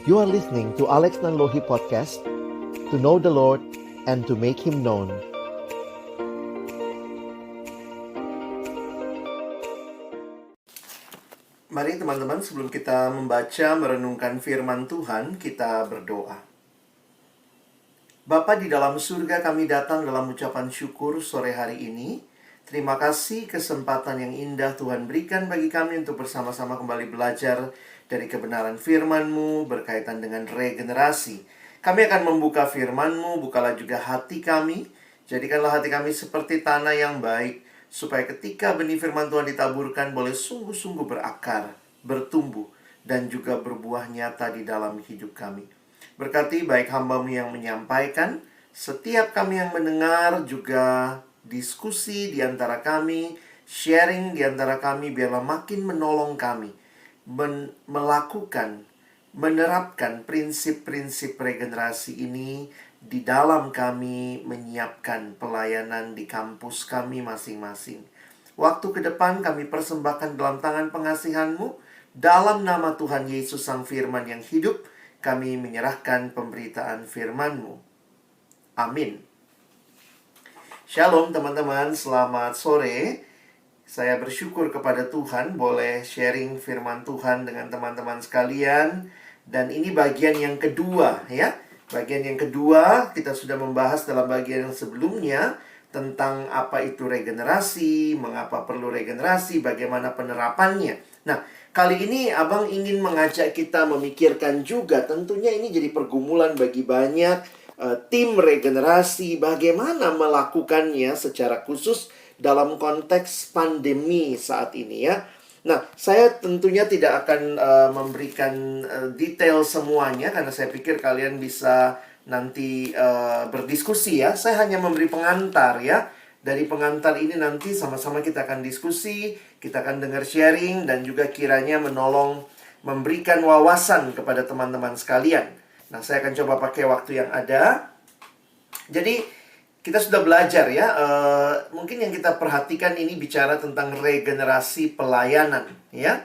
You are listening to Alex Nanlohi Podcast, to know the Lord and to make Him known. Mari teman-teman, sebelum kita membaca, merenungkan firman Tuhan, kita berdoa. Bapa di dalam surga, kami datang dalam ucapan syukur sore hari ini. Terima kasih kesempatan yang indah Tuhan berikan bagi kami untuk bersama-sama kembali belajar dari kebenaran firman-Mu berkaitan dengan regenerasi. Kami akan membuka firman-Mu, bukalah juga hati kami. Jadikanlah hati kami seperti tanah yang baik, supaya ketika benih firman Tuhan ditaburkan boleh sungguh-sungguh berakar, bertumbuh, dan juga berbuah nyata di dalam hidup kami. Berkati baik hamba-Mu yang menyampaikan, setiap kami yang mendengar, juga diskusi di antara kami, sharing di antara kami, biarlah makin menolong kami melakukan, menerapkan prinsip-prinsip regenerasi ini di dalam kami menyiapkan pelayanan di kampus kami masing-masing. Waktu ke depan kami persembahkan dalam tangan pengasihan-Mu. Dalam nama Tuhan Yesus Sang Firman yang hidup, kami menyerahkan pemberitaan firman-Mu. Amin. Shalom teman-teman, selamat sore. Saya bersyukur kepada Tuhan boleh sharing firman Tuhan dengan teman-teman sekalian. Dan ini bagian yang kedua ya. Bagian yang kedua, kita sudah membahas dalam bagian yang sebelumnya tentang apa itu regenerasi, mengapa perlu regenerasi, bagaimana penerapannya. Nah, kali ini Abang ingin mengajak kita memikirkan juga, tentunya ini jadi pergumulan bagi banyak tim regenerasi, bagaimana melakukannya secara khusus dalam konteks pandemi saat ini ya. Nah, saya tentunya tidak akan memberikan detail semuanya, karena saya pikir kalian bisa nanti berdiskusi ya. Saya hanya memberi pengantar ya. Dari pengantar ini nanti sama-sama kita akan diskusi, kita akan dengar sharing, dan juga kiranya menolong memberikan wawasan kepada teman-teman sekalian. Nah, saya akan coba pakai waktu yang ada. Jadi, kita sudah belajar ya. Mungkin yang kita perhatikan ini bicara tentang regenerasi pelayanan ya.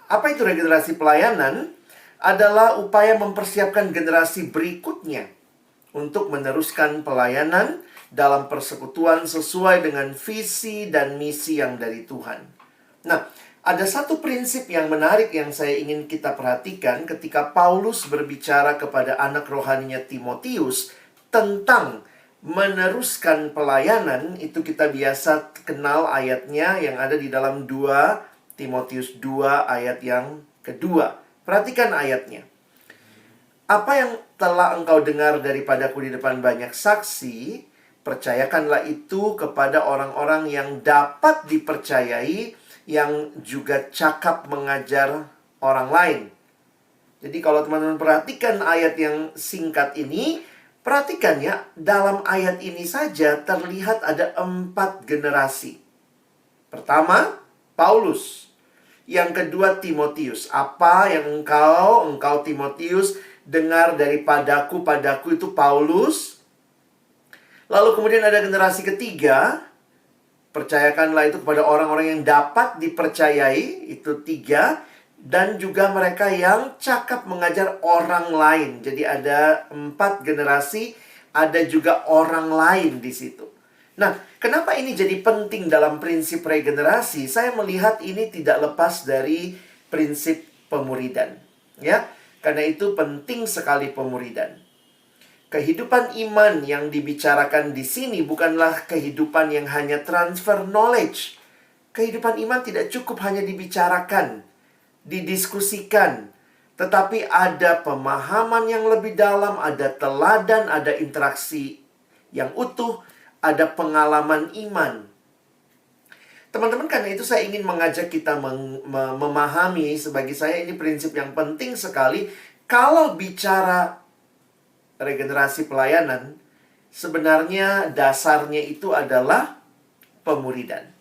Apa itu regenerasi pelayanan? Adalah upaya mempersiapkan generasi berikutnya untuk meneruskan pelayanan dalam persekutuan sesuai dengan visi dan misi yang dari Tuhan. Nah, ada satu prinsip yang menarik yang saya ingin kita perhatikan ketika Paulus berbicara kepada anak rohaninya Timotius tentang meneruskan pelayanan. Itu kita biasa kenal ayatnya yang ada di dalam 2 Timotius 2 ayat yang kedua. Perhatikan ayatnya. Apa yang telah engkau dengar daripadaku di depan banyak saksi, percayakanlah itu kepada orang-orang yang dapat dipercayai, yang juga cakap mengajar orang lain. Jadi kalau teman-teman perhatikan ayat yang singkat ini, perhatikan ya, dalam ayat ini saja terlihat ada 4 generasi. Pertama, Paulus. Yang kedua, Timotius. Apa yang engkau Timotius dengar daripadaku, padaku itu Paulus. Lalu kemudian ada generasi ketiga, percayakanlah itu kepada orang-orang yang dapat dipercayai, itu 3. Dan juga mereka yang cakap mengajar orang lain. Jadi ada 4 generasi, ada juga orang lain di situ. Nah, kenapa ini jadi penting dalam prinsip regenerasi? Saya melihat ini tidak lepas dari prinsip pemuridan. Ya, karena itu penting sekali pemuridan. Kehidupan iman yang dibicarakan di sini bukanlah kehidupan yang hanya transfer knowledge. Kehidupan iman tidak cukup hanya dibicarakan, didiskusikan, tetapi ada pemahaman yang lebih dalam, ada teladan, ada interaksi yang utuh, ada pengalaman iman. Teman-teman, karena itu saya ingin mengajak kita memahami, sebagai saya ini prinsip yang penting sekali. Kalau bicara regenerasi pelayanan, sebenarnya dasarnya itu adalah pemuridan.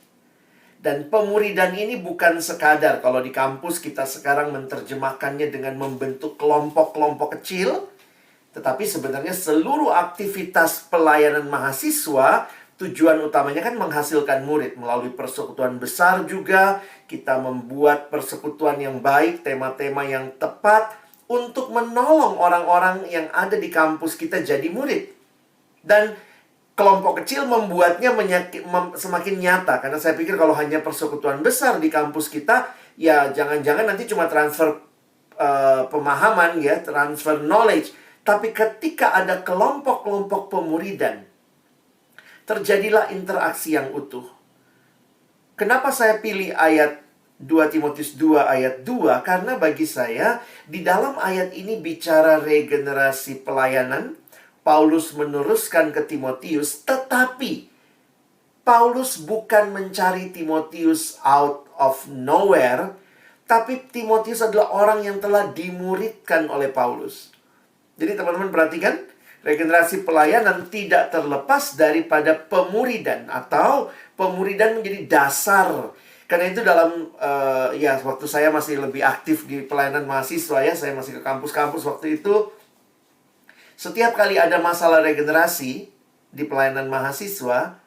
Dan pemuridan ini bukan sekadar kalau di kampus kita sekarang menerjemahkannya dengan membentuk kelompok-kelompok kecil, tetapi sebenarnya seluruh aktivitas pelayanan mahasiswa tujuan utamanya kan menghasilkan murid. Melalui persekutuan besar juga kita membuat persekutuan yang baik, tema-tema yang tepat untuk menolong orang-orang yang ada di kampus kita jadi murid. Dan kelompok kecil membuatnya semakin nyata. Karena saya pikir kalau hanya persekutuan besar di kampus kita, ya jangan-jangan nanti cuma transfer pemahaman ya, transfer knowledge. Tapi ketika ada kelompok-kelompok pemuridan, terjadilah interaksi yang utuh. Kenapa saya pilih ayat 2 Timotius 2 ayat 2? Karena bagi saya, di dalam ayat ini bicara regenerasi pelayanan. Paulus meneruskan ke Timotius, tetapi Paulus bukan mencari Timotius out of nowhere, tapi Timotius adalah orang yang telah dimuridkan oleh Paulus. Jadi teman-teman perhatikan, regenerasi pelayanan tidak terlepas daripada pemuridan, atau pemuridan menjadi dasar. Karena itu dalam, ya waktu saya masih lebih aktif di pelayanan mahasiswa ya, saya masih ke kampus-kampus waktu itu. Setiap kali ada masalah regenerasi di pelayanan mahasiswa,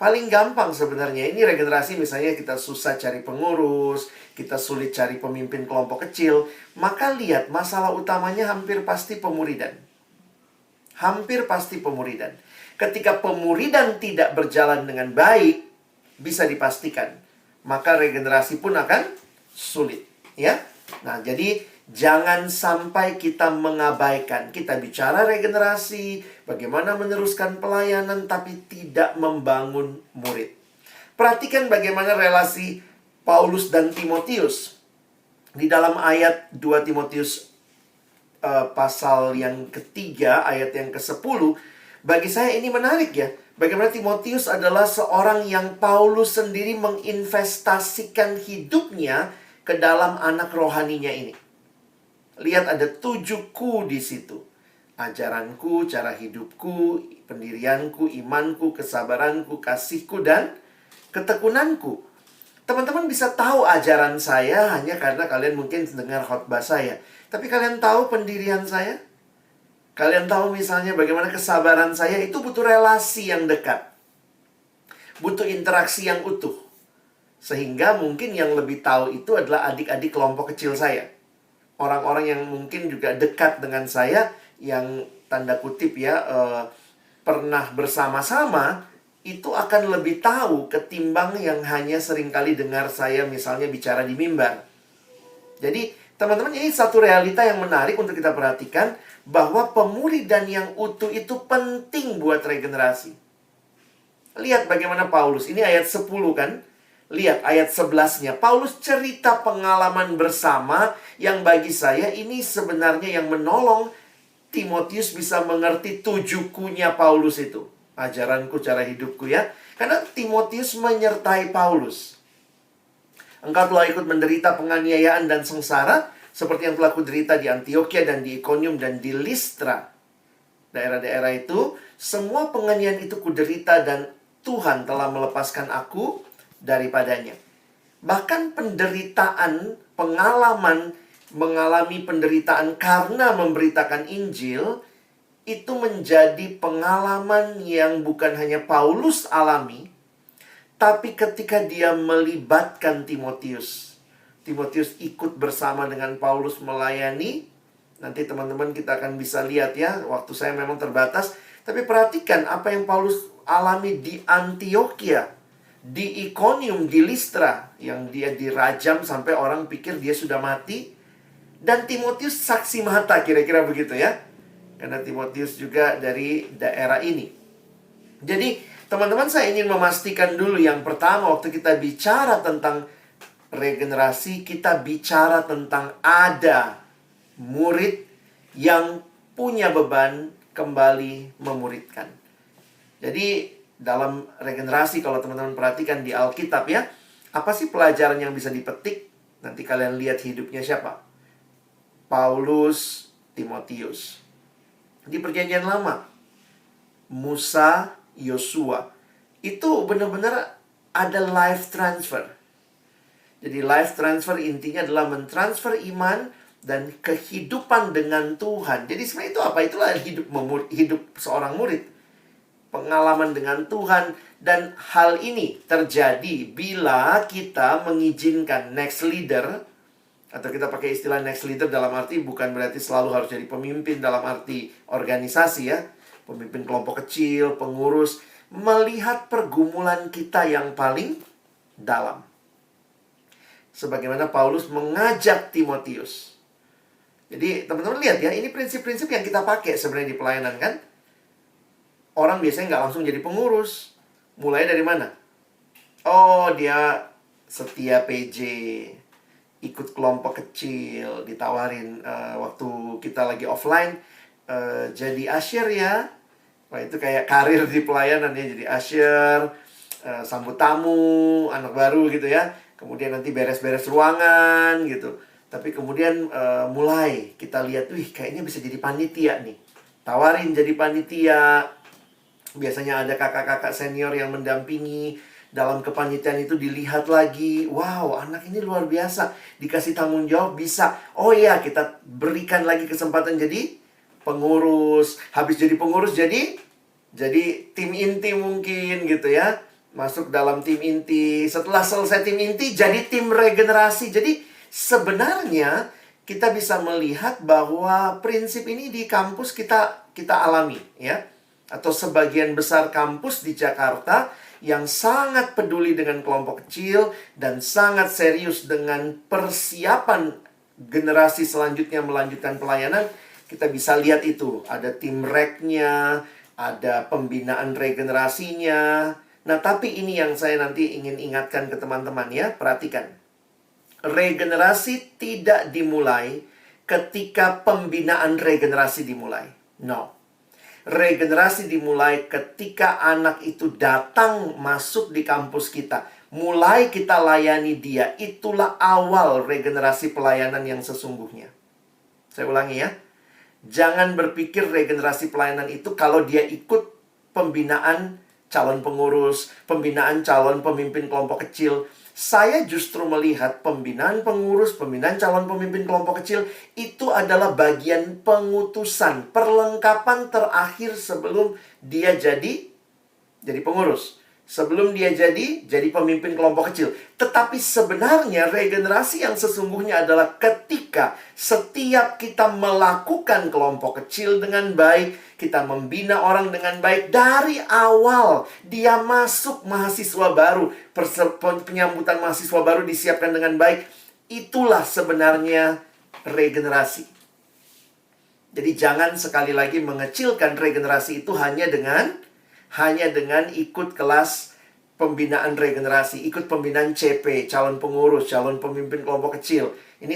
paling gampang sebenarnya. Ini regenerasi misalnya kita susah cari pengurus, kita sulit cari pemimpin kelompok kecil. Maka lihat, masalah utamanya hampir pasti pemuridan. Hampir pasti pemuridan. Ketika pemuridan tidak berjalan dengan baik, bisa dipastikan, maka regenerasi pun akan sulit. Ya, nah jadi jangan sampai kita mengabaikan. Kita bicara regenerasi, bagaimana meneruskan pelayanan, tapi tidak membangun murid. Perhatikan bagaimana relasi Paulus dan Timotius. Di dalam ayat 2 Timotius pasal yang ketiga, ayat yang ke-10, bagi saya ini menarik ya. Bagaimana Timotius adalah seorang yang Paulus sendiri menginvestasikan hidupnya ke dalam anak rohaninya ini. Lihat ada 7 ku di situ. Ajaranku, cara hidupku, pendirianku, imanku, kesabaranku, kasihku, dan ketekunanku. Teman-teman bisa tahu ajaran saya hanya karena kalian mungkin dengar khotbah saya. Tapi kalian tahu pendirian saya? Kalian tahu misalnya bagaimana kesabaran saya? Itu butuh relasi yang dekat. Butuh interaksi yang utuh. Sehingga mungkin yang lebih tahu itu adalah adik-adik kelompok kecil saya. Orang-orang yang mungkin juga dekat dengan saya, yang tanda kutip ya, pernah bersama-sama, itu akan lebih tahu ketimbang yang hanya seringkali dengar saya misalnya bicara di mimbar. Jadi teman-teman, ini satu realita yang menarik untuk kita perhatikan, bahwa pemuridan yang utuh itu penting buat regenerasi. Lihat bagaimana Paulus, ini ayat 10 kan? Lihat ayat 11-nya. Paulus cerita pengalaman bersama yang bagi saya ini sebenarnya yang menolong Timotius bisa mengerti 7 ku-nya Paulus itu. Ajaranku, cara hidupku ya. Karena Timotius menyertai Paulus. Engkau telah ikut menderita penganiayaan dan sengsara seperti yang telah kuderita di Antioquia dan di Iconium dan di Listra. Daerah-daerah itu, semua penganiayaan itu kuderita dan Tuhan telah melepaskan aku daripadanya. Bahkan penderitaan, pengalaman mengalami penderitaan karena memberitakan Injil, itu menjadi pengalaman yang bukan hanya Paulus alami, tapi ketika dia melibatkan Timotius. Timotius ikut bersama dengan Paulus melayani. Nanti teman-teman kita akan bisa lihat ya, waktu saya memang terbatas. Tapi perhatikan apa yang Paulus alami di Antioquia, di Iconium, di Listra, yang dia dirajam sampai orang pikir dia sudah mati. Dan Timotius saksi mata, kira-kira begitu ya. Karena Timotius juga dari daerah ini. Jadi, teman-teman, saya ingin memastikan dulu yang pertama, waktu kita bicara tentang regenerasi, kita bicara tentang ada murid yang punya beban kembali memuridkan. Jadi, dalam regenerasi, kalau teman-teman perhatikan di Alkitab ya, apa sih pelajaran yang bisa dipetik? Nanti kalian lihat hidupnya siapa? Paulus, Timotius. Di Perjanjian Lama, Musa, Yosua. Itu benar-benar ada life transfer. Jadi life transfer intinya adalah mentransfer iman dan kehidupan dengan Tuhan. Jadi sebenarnya itu apa? Itulah hidup seorang murid. Pengalaman dengan Tuhan. Dan hal ini terjadi bila kita mengizinkan next leader Atau kita pakai istilah next leader dalam arti bukan berarti selalu harus jadi pemimpin dalam arti organisasi ya. Pemimpin kelompok kecil, pengurus. Melihat pergumulan kita yang paling dalam. Sebagaimana Paulus mengajak Timotius. Jadi teman-teman lihat ya, ini prinsip-prinsip yang kita pakai sebenarnya di pelayanan kan. Orang biasanya nggak langsung jadi pengurus. Mulai dari mana? Oh, dia setia PJ, ikut kelompok kecil, ditawarin waktu kita lagi offline, jadi usher ya. Wah, itu kayak karir di pelayanan ya, jadi usher, sambut tamu, anak baru gitu ya. Kemudian nanti beres-beres ruangan gitu. Tapi kemudian mulai kita lihat, wih kayaknya bisa jadi panitia nih. Tawarin jadi panitia. Biasanya ada kakak-kakak senior yang mendampingi. Dalam kepanitiaan itu dilihat lagi. Wow, anak ini luar biasa. Dikasih tanggung jawab bisa. Oh iya, kita berikan lagi kesempatan jadi pengurus. Habis jadi pengurus jadi tim inti mungkin gitu ya. Masuk dalam tim inti. Setelah selesai tim inti jadi tim regenerasi. Jadi sebenarnya kita bisa melihat bahwa prinsip ini di kampus kita alami ya. Atau sebagian besar kampus di Jakarta yang sangat peduli dengan kelompok kecil dan sangat serius dengan persiapan generasi selanjutnya melanjutkan pelayanan, kita bisa lihat itu. Ada tim reknya, ada pembinaan regenerasinya. Nah, tapi ini yang saya nanti ingin ingatkan ke teman-teman ya, perhatikan. Regenerasi tidak dimulai ketika pembinaan regenerasi dimulai. No. Regenerasi dimulai ketika anak itu datang masuk di kampus kita. Mulai kita layani dia. Itulah awal regenerasi pelayanan yang sesungguhnya. Saya ulangi ya. Jangan berpikir regenerasi pelayanan itu kalau dia ikut pembinaan calon pengurus, pembinaan calon pemimpin kelompok kecil. Saya justru melihat pembinaan pengurus, pembinaan calon pemimpin kelompok kecil itu adalah bagian pengutusan, perlengkapan terakhir sebelum dia jadi pengurus. Sebelum dia jadi pemimpin kelompok kecil. Tetapi sebenarnya regenerasi yang sesungguhnya adalah ketika setiap kita melakukan kelompok kecil dengan baik, kita membina orang dengan baik dari awal. Dia masuk mahasiswa baru, penyambutan mahasiswa baru disiapkan dengan baik. Itulah sebenarnya regenerasi. Jadi jangan sekali lagi mengecilkan regenerasi itu hanya dengan ikut kelas pembinaan regenerasi, ikut pembinaan CP, calon pengurus, calon pemimpin kelompok kecil. Ini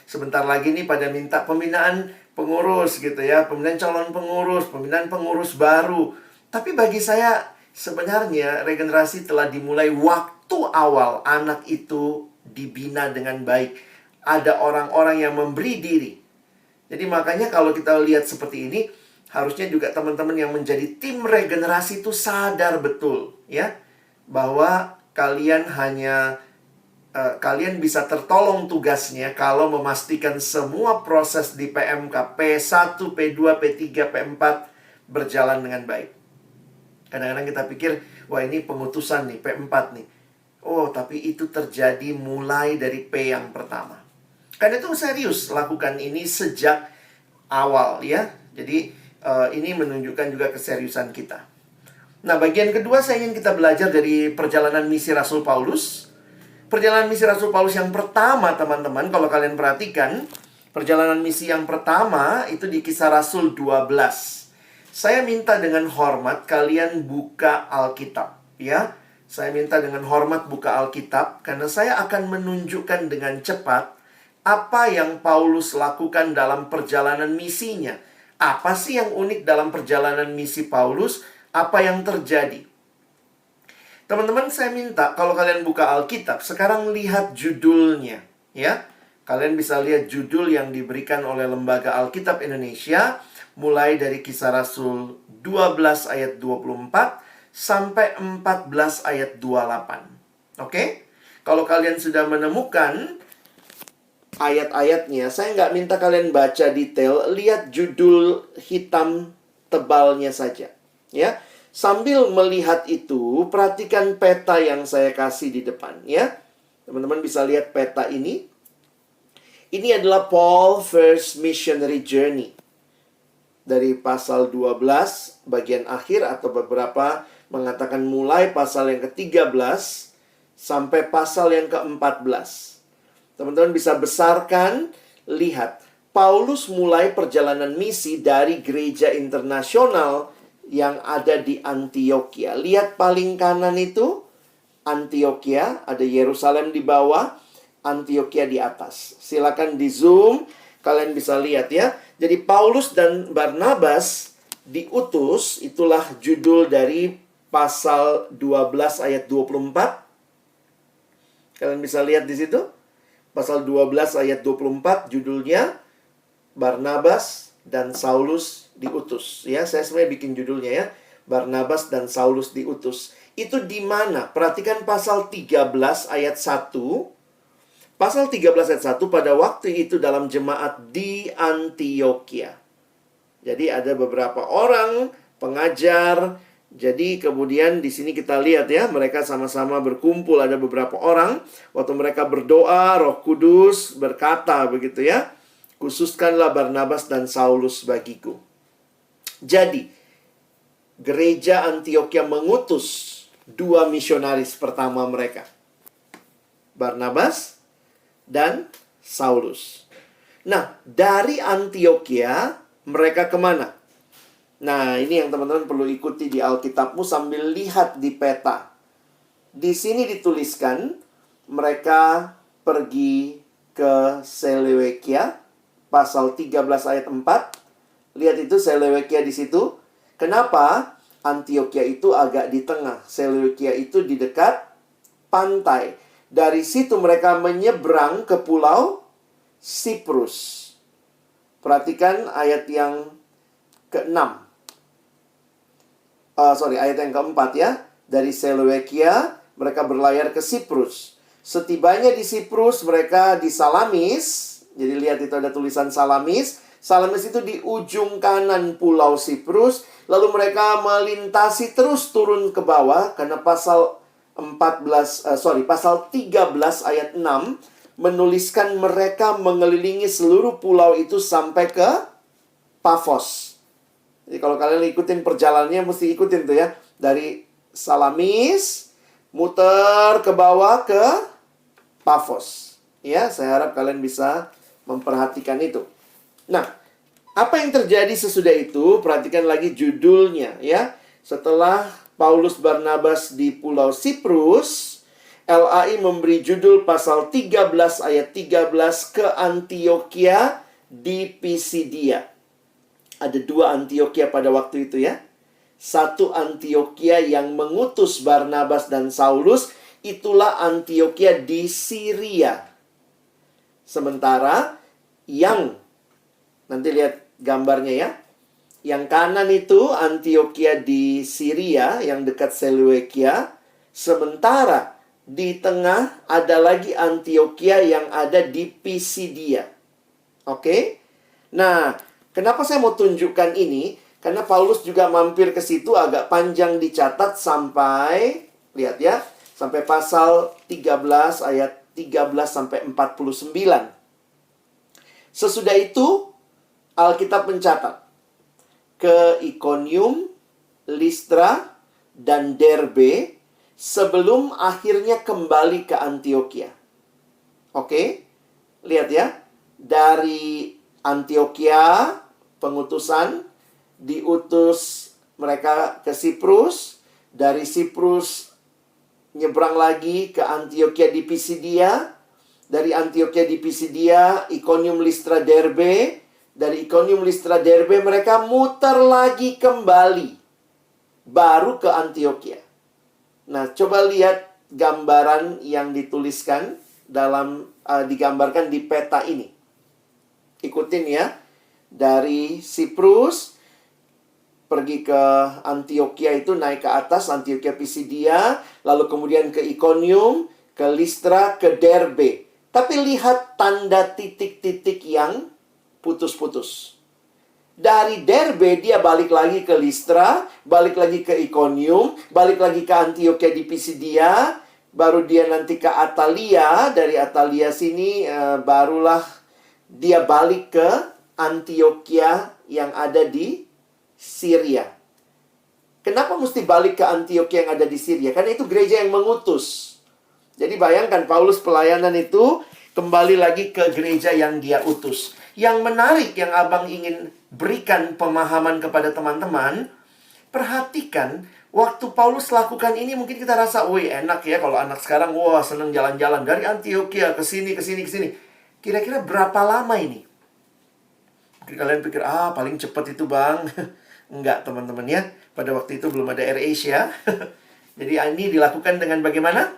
sebentar lagi nih pada minta pembinaan pengurus gitu ya, pembinaan calon pengurus, pembinaan pengurus baru. Tapi bagi saya sebenarnya regenerasi telah dimulai waktu awal anak itu dibina dengan baik. Ada orang-orang yang memberi diri. Jadi makanya kalau kita lihat seperti ini, harusnya juga teman-teman yang menjadi tim regenerasi itu sadar betul ya bahwa kalian bisa tertolong tugasnya kalau memastikan semua proses di PMK P1, P2, P3, P4 berjalan dengan baik. Kadang-kadang kita pikir, wah ini pengutusan nih, P4 nih. Oh, tapi itu terjadi mulai dari P yang pertama. Karena itu serius lakukan ini sejak awal ya. Jadi ini menunjukkan juga keseriusan kita. Nah, bagian kedua saya ingin kita belajar dari perjalanan misi Rasul Paulus. Perjalanan misi Rasul Paulus yang pertama, teman-teman, kalau kalian perhatikan, perjalanan misi yang pertama itu di Kisah Rasul 12. Saya minta dengan hormat kalian buka Alkitab, ya. Saya minta dengan hormat buka Alkitab karena saya akan menunjukkan dengan cepat apa yang Paulus lakukan dalam perjalanan misinya. Apa sih yang unik dalam perjalanan misi Paulus? Apa yang terjadi? Teman-teman, saya minta kalau kalian buka Alkitab, sekarang lihat judulnya, ya. Kalian bisa lihat judul yang diberikan oleh Lembaga Alkitab Indonesia, mulai dari Kisah Rasul 12 ayat 24 sampai 14 ayat 28. Oke? Kalau kalian sudah menemukan ayat-ayatnya, saya nggak minta kalian baca detail, lihat judul hitam tebalnya saja. Ya, sambil melihat itu, perhatikan peta yang saya kasih di depan. Ya, teman-teman bisa lihat peta ini. Ini adalah Paul first missionary journey. Dari pasal 12 bagian akhir atau beberapa mengatakan mulai pasal yang ke-13 sampai pasal yang ke-14. Teman-teman bisa besarkan, lihat. Paulus mulai perjalanan misi dari gereja internasional yang ada di Antioquia. Lihat paling kanan itu, Antioquia, ada Yerusalem di bawah, Antioquia di atas. Silakan di zoom, kalian bisa lihat ya. Jadi Paulus dan Barnabas diutus, itulah judul dari pasal 12 ayat 24. Kalian bisa lihat di situ. Pasal 12 ayat 24 judulnya Barnabas dan Saulus diutus. Ya, saya sebenarnya bikin judulnya ya. Barnabas dan Saulus diutus. Itu di mana? Perhatikan pasal 13 ayat 1. Pasal 13 ayat 1, pada waktu itu dalam jemaat di Antioquia. Jadi ada beberapa orang pengajar. Jadi kemudian di sini kita lihat ya, mereka sama-sama berkumpul, ada beberapa orang. Waktu mereka berdoa, Roh Kudus berkata begitu ya, khususkanlah Barnabas dan Saulus bagiku. Jadi, gereja Antioquia mengutus 2 misionaris pertama mereka. Barnabas dan Saulus. Nah, dari Antioquia mereka kemana? Nah, ini yang teman-teman perlu ikuti di Alkitabmu sambil lihat di peta. Di sini dituliskan mereka pergi ke Seleukia, pasal 13 ayat 4. Lihat itu Seleukia di situ. Kenapa? Antioquia itu agak di tengah. Seleukia itu di dekat pantai. Dari situ mereka menyeberang ke pulau Siprus. Perhatikan ayat yang ke-6. Ayat yang keempat ya. Dari Seleukia mereka berlayar ke Siprus. Setibanya di Siprus mereka di Salamis. Jadi lihat itu ada tulisan Salamis. Salamis itu di ujung kanan pulau Siprus. Lalu mereka melintasi terus turun ke bawah. Karena pasal 13 ayat 6 menuliskan mereka mengelilingi seluruh pulau itu sampai ke Pafos. Jadi kalau kalian ikutin perjalanannya, mesti ikutin tuh ya. Dari Salamis, muter ke bawah ke Pafos. Ya, saya harap kalian bisa memperhatikan itu. Nah, apa yang terjadi sesudah itu? Perhatikan lagi judulnya ya. Setelah Paulus Barnabas di pulau Siprus, LAI memberi judul pasal 13 ayat 13 ke Antioquia di Pisidia. Ada 2 Antioquia pada waktu itu ya. Satu Antioquia yang mengutus Barnabas dan Saulus, itulah Antioquia di Syria. Sementara yang, nanti lihat gambarnya ya. Yang kanan itu Antioquia di Syria, yang dekat Seleukia. Sementara di tengah ada lagi Antioquia yang ada di Pisidia. Oke? Nah, kenapa saya mau tunjukkan ini? Karena Paulus juga mampir ke situ, agak panjang dicatat sampai, lihat ya, sampai pasal 13 ayat 13 sampai 49. Sesudah itu, Alkitab mencatat ke Ikonium, Listra, dan Derbe sebelum akhirnya kembali ke Antioquia. Oke? Lihat ya. Dari Antioquia, pengutusan, diutus mereka ke Siprus. Dari Siprus, nyebrang lagi ke Antioquia di Pisidia. Dari Antioquia di Pisidia, Ikonium, Listra, Derbe. Dari Ikonium, Listra, Derbe, mereka muter lagi kembali. Baru ke Antioquia. Nah, coba lihat gambaran yang dituliskan dalam, digambarkan di peta ini. Ikutin ya. Dari Siprus, pergi ke Antioquia itu naik ke atas, Antioquia Pisidia. Lalu kemudian ke Ikonium, ke Listra, ke Derbe. Tapi lihat tanda titik-titik yang putus-putus. Dari Derbe dia balik lagi ke Listra, balik lagi ke Ikonium, balik lagi ke Antioquia di Pisidia, baru dia nanti ke Atalia. Dari Atalia sini barulah dia balik ke Antioquia yang ada di Syria. Kenapa mesti balik ke Antioquia yang ada di Syria? Karena itu gereja yang mengutus. Jadi bayangkan Paulus pelayanan itu kembali lagi ke gereja yang dia utus. Yang menarik yang abang ingin berikan pemahaman kepada teman-teman, perhatikan waktu Paulus lakukan ini mungkin kita rasa, wih enak ya kalau anak sekarang, wah seneng jalan-jalan dari Antioquia ke sini, ke sini, ke sini. Kira-kira berapa lama ini? Mungkin kalian pikir, paling cepat itu bang. Enggak teman-teman ya. Pada waktu itu belum ada AirAsia. Jadi ini dilakukan dengan bagaimana?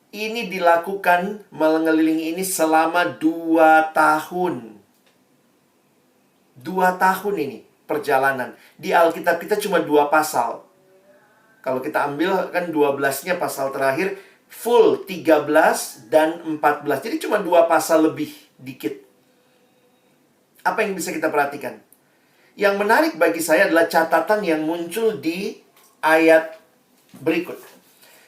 Ini dilakukan mengelilingi ini selama 2 tahun. 2 tahun ini perjalanan. Di Alkitab kita cuma 2 pasal. Kalau kita ambil kan 12-nya pasal terakhir, full 13 dan 14. Jadi cuma 2 pasal lebih dikit. Apa yang bisa kita perhatikan? Yang menarik bagi saya adalah catatan yang muncul di ayat berikut.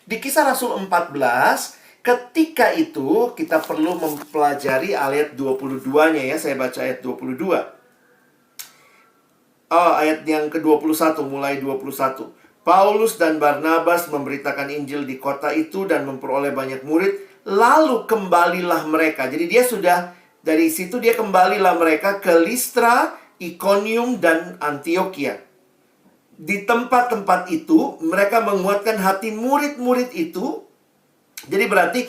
Di Kisah Rasul 14, ketika itu kita perlu mempelajari ayat 22-nya ya. Saya baca ayat 22. Ayat yang ke-21, mulai 21. Paulus dan Barnabas memberitakan Injil di kota itu dan memperoleh banyak murid. Lalu kembalilah mereka. Jadi dia sudah, dari situ dia kembalilah mereka ke Listra, Iconium, dan Antioquia. Di tempat-tempat itu, mereka menguatkan hati murid-murid itu. Jadi berarti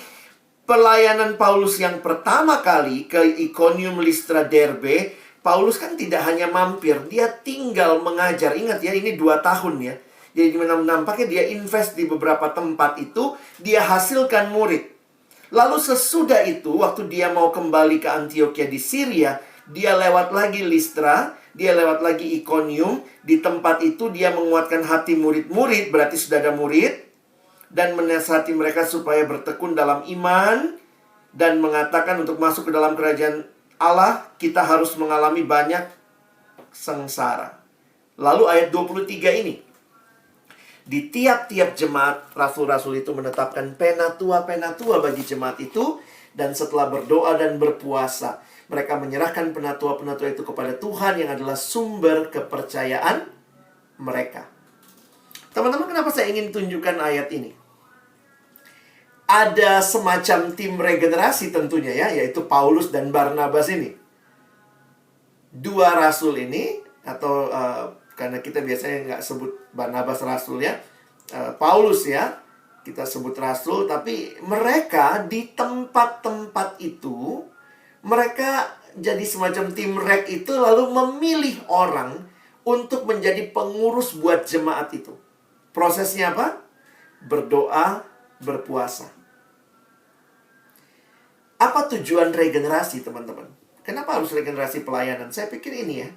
pelayanan Paulus yang pertama kali ke Iconium, Listra, Derbe, Paulus kan tidak hanya mampir, dia tinggal mengajar. Ingat ya, ini 2 tahun ya. Jadi nampaknya dia invest di beberapa tempat itu, dia hasilkan murid. Lalu sesudah itu, waktu dia mau kembali ke Antioquia di Syria, dia lewat lagi Listra, dia lewat lagi Iconium. Di tempat itu dia menguatkan hati murid-murid, berarti sudah ada murid, dan menasihati mereka supaya bertekun dalam iman, dan mengatakan untuk masuk ke dalam kerajaan Allah, kita harus mengalami banyak sengsara. Lalu ayat 23 ini. Di tiap-tiap jemaat, rasul-rasul itu menetapkan penatua-penatua bagi jemaat itu. Dan setelah berdoa dan berpuasa, mereka menyerahkan penatua-penatua itu kepada Tuhan yang adalah sumber kepercayaan mereka. Teman-teman, kenapa saya ingin tunjukkan ayat ini? Ada semacam tim regenerasi tentunya ya, yaitu Paulus dan Barnabas ini. 2 rasul ini, atau karena kita biasanya nggak sebut Barnabas rasul ya, Paulus ya, kita sebut rasul. Tapi mereka di tempat-tempat itu, mereka jadi semacam tim rek itu, lalu memilih orang untuk menjadi pengurus buat jemaat itu. Prosesnya apa? Berdoa, berpuasa. Apa tujuan regenerasi, teman-teman? Kenapa harus regenerasi pelayanan? Saya pikir ini ya,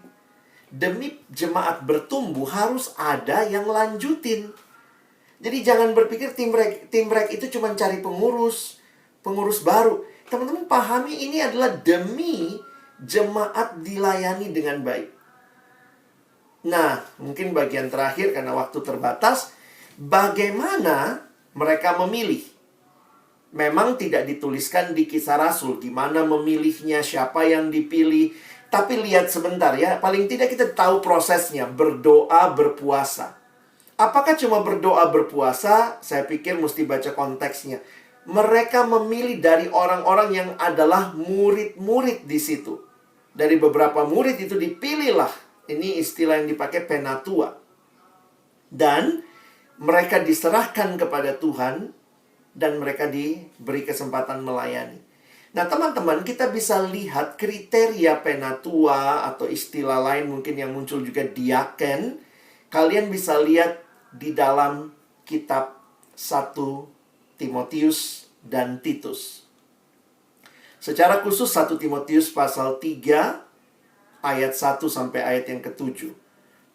demi jemaat bertumbuh harus ada yang lanjutin. Jadi jangan berpikir tim rek itu cuma cari pengurus baru. Teman-teman pahami ini adalah demi jemaat dilayani dengan baik. Nah, mungkin bagian terakhir karena waktu terbatas, bagaimana mereka memilih? Memang tidak dituliskan di Kisah Rasul di mana memilihnya, siapa yang dipilih. Tapi lihat sebentar ya, paling tidak kita tahu prosesnya, berdoa, berpuasa. Apakah cuma berdoa, berpuasa? Saya pikir mesti baca konteksnya. Mereka memilih dari orang-orang yang adalah murid-murid di situ. Dari beberapa murid itu dipilihlah. Ini istilah yang dipakai penatua. Dan mereka diserahkan kepada Tuhan. Dan mereka diberi kesempatan melayani. Nah teman-teman, kita bisa lihat kriteria penatua atau istilah lain mungkin yang muncul juga diaken. Kalian bisa lihat di dalam kitab 1 Timotius dan Titus. Secara khusus 1 Timotius pasal 3 ayat 1 sampai ayat yang ke-7.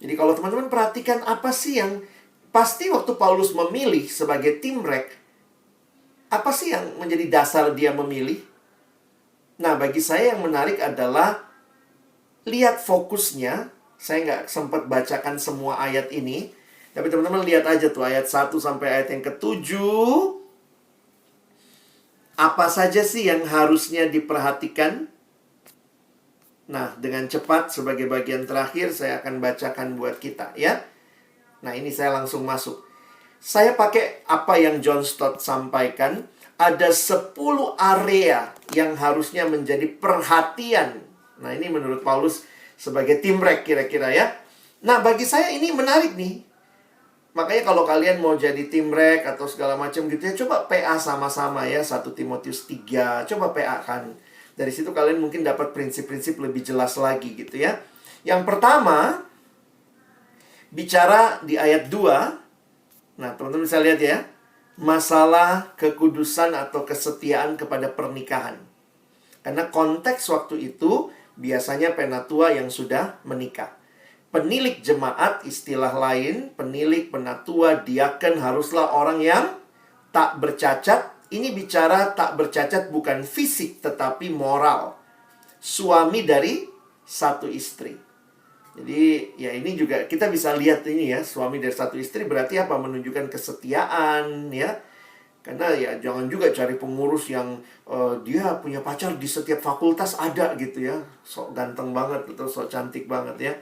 Jadi kalau teman-teman perhatikan apa sih yang pasti waktu Paulus memilih sebagai tim rek, apa sih yang menjadi dasar dia memilih? Nah, bagi saya yang menarik adalah lihat fokusnya. Saya nggak sempat bacakan semua ayat ini. Tapi teman-teman lihat aja tuh ayat 1 sampai ayat yang ke-7. Apa saja sih yang harusnya diperhatikan? Nah, dengan cepat sebagai bagian terakhir saya akan bacakan buat kita ya. Nah, ini saya langsung masuk. Saya pakai apa yang John Stott sampaikan. Ada 10 area yang harusnya menjadi perhatian. Nah, ini menurut Paulus sebagai timrek kira-kira ya. Nah, bagi saya ini menarik nih. Makanya kalau kalian mau jadi timrek atau segala macam gitu ya, coba PA sama-sama ya, 1 Timotius 3. Coba PA kan. Dari situ kalian mungkin dapat prinsip-prinsip lebih jelas lagi gitu ya. Yang pertama, bicara di ayat 2. Nah, teman-teman bisa lihat ya. Masalah kekudusan atau kesetiaan kepada pernikahan. Karena konteks waktu itu biasanya penatua yang sudah menikah. Penilik jemaat, istilah lain, penilik, penatua, diaken haruslah orang yang tak bercacat. Ini bicara tak bercacat bukan fisik tetapi moral. Suami dari satu istri. Jadi ya ini juga kita bisa lihat ini ya, suami dari satu istri berarti apa? Menunjukkan kesetiaan ya. Karena ya jangan juga cari pengurus yang dia punya pacar di setiap fakultas ada gitu ya. Sok ganteng banget atau sok cantik banget ya.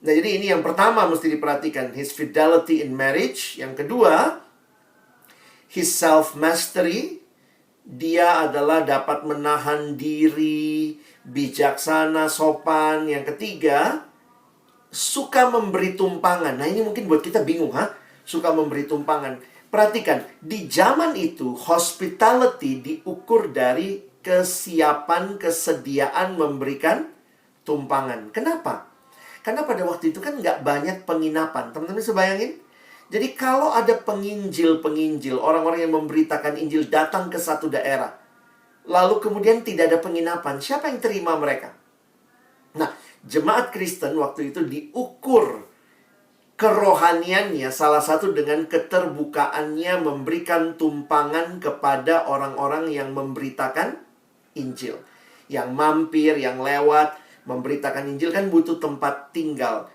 Nah, jadi ini yang pertama mesti diperhatikan, his fidelity in marriage. Yang kedua, his self-mastery. Dia adalah dapat menahan diri, bijaksana, sopan. Yang ketiga, suka memberi tumpangan. Nah, ini mungkin buat kita bingung, suka memberi tumpangan. Perhatikan, di zaman itu, hospitality diukur dari kesiapan, kesediaan memberikan tumpangan. Kenapa? Karena pada waktu itu kan nggak banyak penginapan. Teman-teman bisa bayangin? Jadi kalau ada penginjil-penginjil, orang-orang yang memberitakan Injil datang ke satu daerah, lalu kemudian tidak ada penginapan, siapa yang terima mereka? Nah, jemaat Kristen waktu itu diukur kerohaniannya, salah satu dengan keterbukaannya memberikan tumpangan kepada orang-orang yang memberitakan Injil. Yang mampir, yang lewat, memberitakan Injil kan butuh tempat tinggal.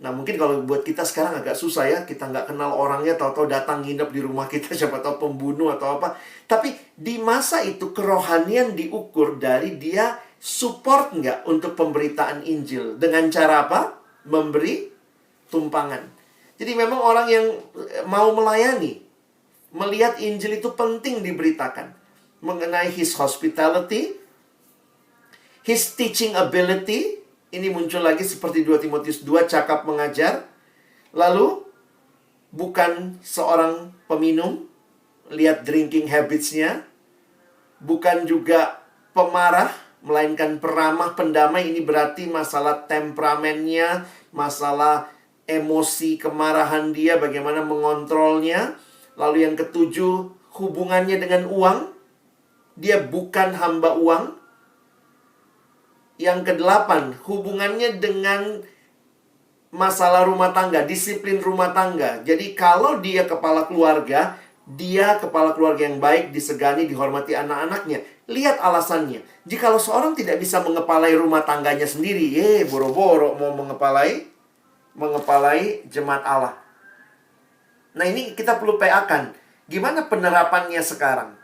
Nah, mungkin kalau buat kita sekarang agak susah ya. Kita nggak kenal orangnya, tahu-tahu datang nginep di rumah kita, siapa tahu pembunuh atau apa. Tapi di masa itu kerohanian diukur dari dia support nggak untuk pemberitaan Injil. Dengan cara apa? Memberi tumpangan. Jadi memang orang yang mau melayani, melihat Injil itu penting diberitakan. Mengenai his hospitality, his teaching ability, ini muncul lagi seperti 2 Timotius 2, cakap mengajar. Lalu, bukan seorang peminum, lihat drinking habits-nya. Bukan juga pemarah, melainkan peramah, pendamai. Ini berarti masalah temperamennya, masalah emosi, kemarahan dia, bagaimana mengontrolnya. Lalu yang ketujuh, hubungannya dengan uang. Dia bukan hamba uang. Yang kedelapan, hubungannya dengan masalah rumah tangga, disiplin rumah tangga. Jadi kalau dia kepala keluarga, dia kepala keluarga yang baik, disegani, dihormati anak-anaknya. Lihat alasannya. Jikalau seorang tidak bisa mengepalai rumah tangganya sendiri, boro-boro mau mengepalai jemaat Allah. Nah, ini kita perlu PA-kan. Gimana penerapannya sekarang?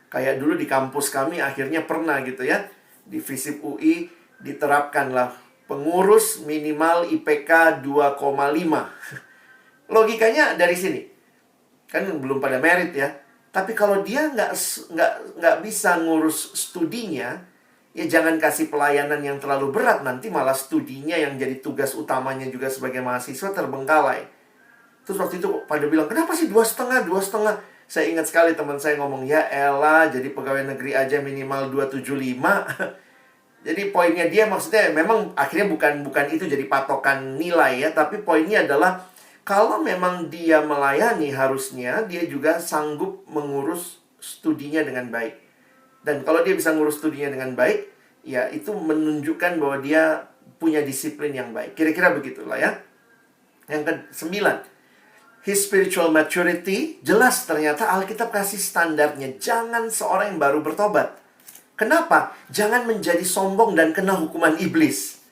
Kayak dulu di kampus kami akhirnya pernah gitu ya. Di FISIP UI diterapkanlah pengurus minimal IPK 2,5. Logikanya dari sini. Kan belum pada merit ya. Tapi kalau dia nggak bisa ngurus studinya, ya jangan kasih pelayanan yang terlalu berat. Nanti malah studinya yang jadi tugas utamanya juga sebagai mahasiswa terbengkalai. Terus waktu itu pada bilang, kenapa sih 2,5? Saya ingat sekali teman saya ngomong, ya elah, jadi pegawai negeri aja minimal 275. Jadi poinnya dia maksudnya memang akhirnya bukan itu jadi patokan nilai ya. Tapi poinnya adalah kalau memang dia melayani harusnya dia juga sanggup mengurus studinya dengan baik. Dan kalau dia bisa ngurus studinya dengan baik, ya itu menunjukkan bahwa dia punya disiplin yang baik. Kira-kira begitulah ya. Yang ke-9, his spiritual maturity. Jelas ternyata Alkitab kasih standarnya. Jangan seorang yang baru bertobat. Kenapa? Jangan menjadi sombong dan kena hukuman iblis.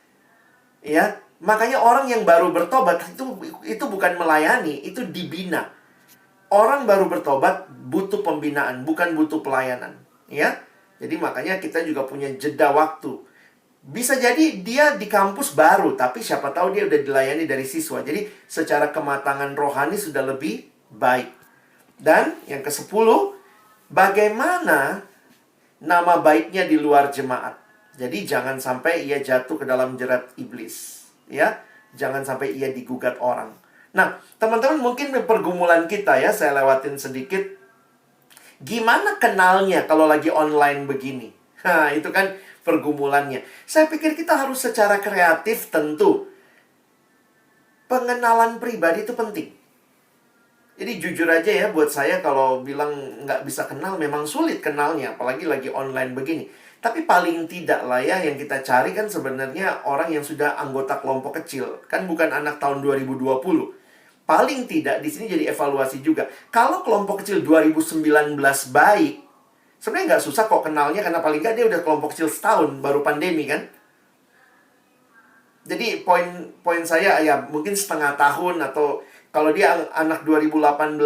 Ya, makanya orang yang baru bertobat itu bukan melayani, itu dibina. Orang baru bertobat butuh pembinaan, bukan butuh pelayanan. Ya, jadi makanya kita juga punya jeda waktu. Bisa jadi dia di kampus baru, tapi siapa tahu dia udah dilayani dari siswa. Jadi secara kematangan rohani sudah lebih baik. Dan yang ke-10, bagaimana nama baiknya di luar jemaat. Jadi jangan sampai ia jatuh ke dalam jerat iblis, ya. Jangan sampai ia digugat orang. Nah, teman-teman, mungkin pergumulan kita ya, saya lewatin sedikit. Gimana kenalnya kalau lagi online begini? Nah, itu kan pergumulannya. Saya pikir kita harus secara kreatif tentu. Pengenalan pribadi itu penting. Jadi jujur aja ya, buat saya kalau bilang nggak bisa kenal, memang sulit kenalnya, apalagi lagi online begini. Tapi paling tidak lah ya, yang kita cari kan sebenarnya orang yang sudah anggota kelompok kecil. Kan bukan anak tahun 2020. Paling tidak di sini jadi evaluasi juga. Kalau kelompok kecil 2019 baik, sebenarnya nggak susah kok kenalnya, karena paling nggak dia udah kelompok kecil setahun, baru pandemi kan. Jadi poin saya ya mungkin setengah tahun, atau kalau dia anak 2018,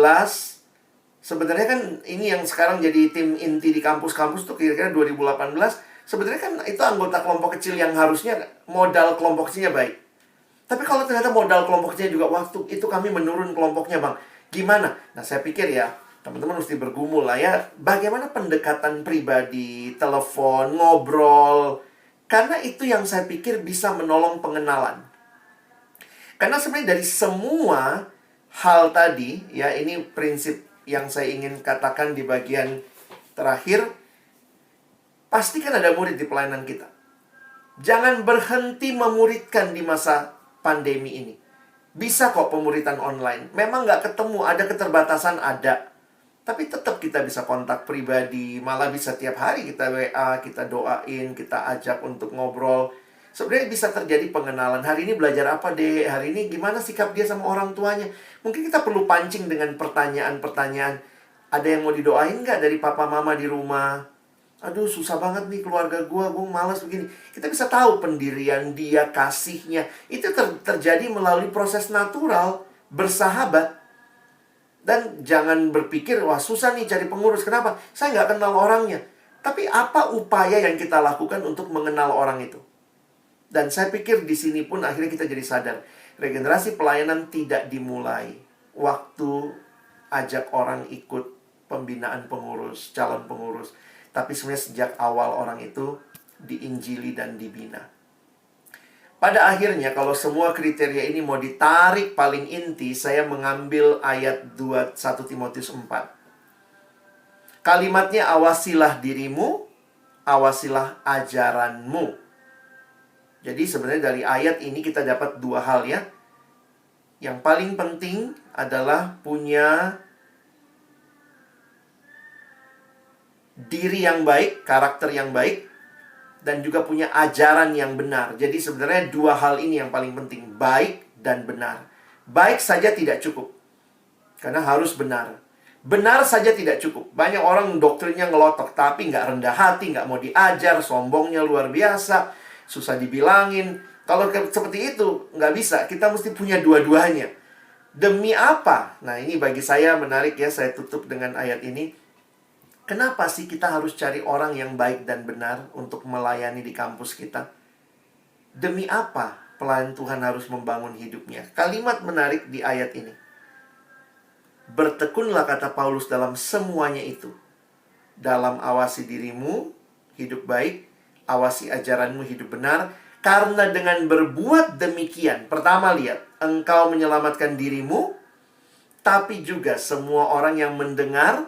sebenarnya kan ini yang sekarang jadi tim inti di kampus-kampus tuh kira-kira 2018, sebenarnya kan itu anggota kelompok kecil yang harusnya modal kelompok kecilnya baik. Tapi kalau ternyata modal kelompok kecilnya juga, waktu itu kami menurun kelompoknya bang, gimana? Nah saya pikir ya, teman-teman mesti bergumul lah ya, bagaimana pendekatan pribadi, telepon, ngobrol. Karena itu yang saya pikir bisa menolong pengenalan. Karena sebenarnya dari semua hal tadi, ya ini prinsip yang saya ingin katakan di bagian terakhir, pasti kan ada murid di pelayanan kita. Jangan berhenti memuridkan di masa pandemi ini. Bisa kok pemuridan online. Memang nggak ketemu, ada keterbatasan, ada. Tapi tetap kita bisa kontak pribadi, malah bisa tiap hari kita WA, kita doain, kita ajak untuk ngobrol. Sebenarnya bisa terjadi pengenalan. Hari ini belajar apa deh? Hari ini gimana sikap dia sama orang tuanya? Mungkin kita perlu pancing dengan pertanyaan-pertanyaan. Ada yang mau didoain nggak dari papa mama di rumah? Aduh susah banget nih keluarga gue malas begini. Kita bisa tahu pendirian dia, kasihnya. Itu terjadi melalui proses natural, bersahabat. Dan jangan berpikir, wah susah nih cari pengurus. Kenapa? Saya nggak kenal orangnya. Tapi apa upaya yang kita lakukan untuk mengenal orang itu? Dan saya pikir di sini pun akhirnya kita jadi sadar. Regenerasi pelayanan tidak dimulai waktu ajak orang ikut pembinaan pengurus, calon pengurus. Tapi sebenarnya sejak awal orang itu diinjili dan dibina. Pada akhirnya kalau semua kriteria ini mau ditarik paling inti, saya mengambil ayat 1 Timotius 4. Kalimatnya, awasilah dirimu, awasilah ajaranmu. Jadi sebenarnya dari ayat ini kita dapat dua hal ya. Yang paling penting adalah punya diri yang baik, karakter yang baik, dan juga punya ajaran yang benar. Jadi sebenarnya dua hal ini yang paling penting, baik dan benar. Baik saja tidak cukup, karena harus benar. Benar saja tidak cukup. Banyak orang doktrinnya ngelotok, tapi nggak rendah hati, nggak mau diajar, sombongnya luar biasa, susah dibilangin. Kalau seperti itu, nggak bisa. Kita mesti punya dua-duanya. Demi apa? Nah ini bagi saya menarik ya, saya tutup dengan ayat ini. Kenapa sih kita harus cari orang yang baik dan benar untuk melayani di kampus kita? Demi apa pelayan Tuhan harus membangun hidupnya? Kalimat menarik di ayat ini. Bertekunlah, kata Paulus, dalam semuanya itu. Dalam awasi dirimu, hidup baik. Awasi ajaranmu, hidup benar. Karena dengan berbuat demikian, pertama lihat, engkau menyelamatkan dirimu, tapi juga semua orang yang mendengar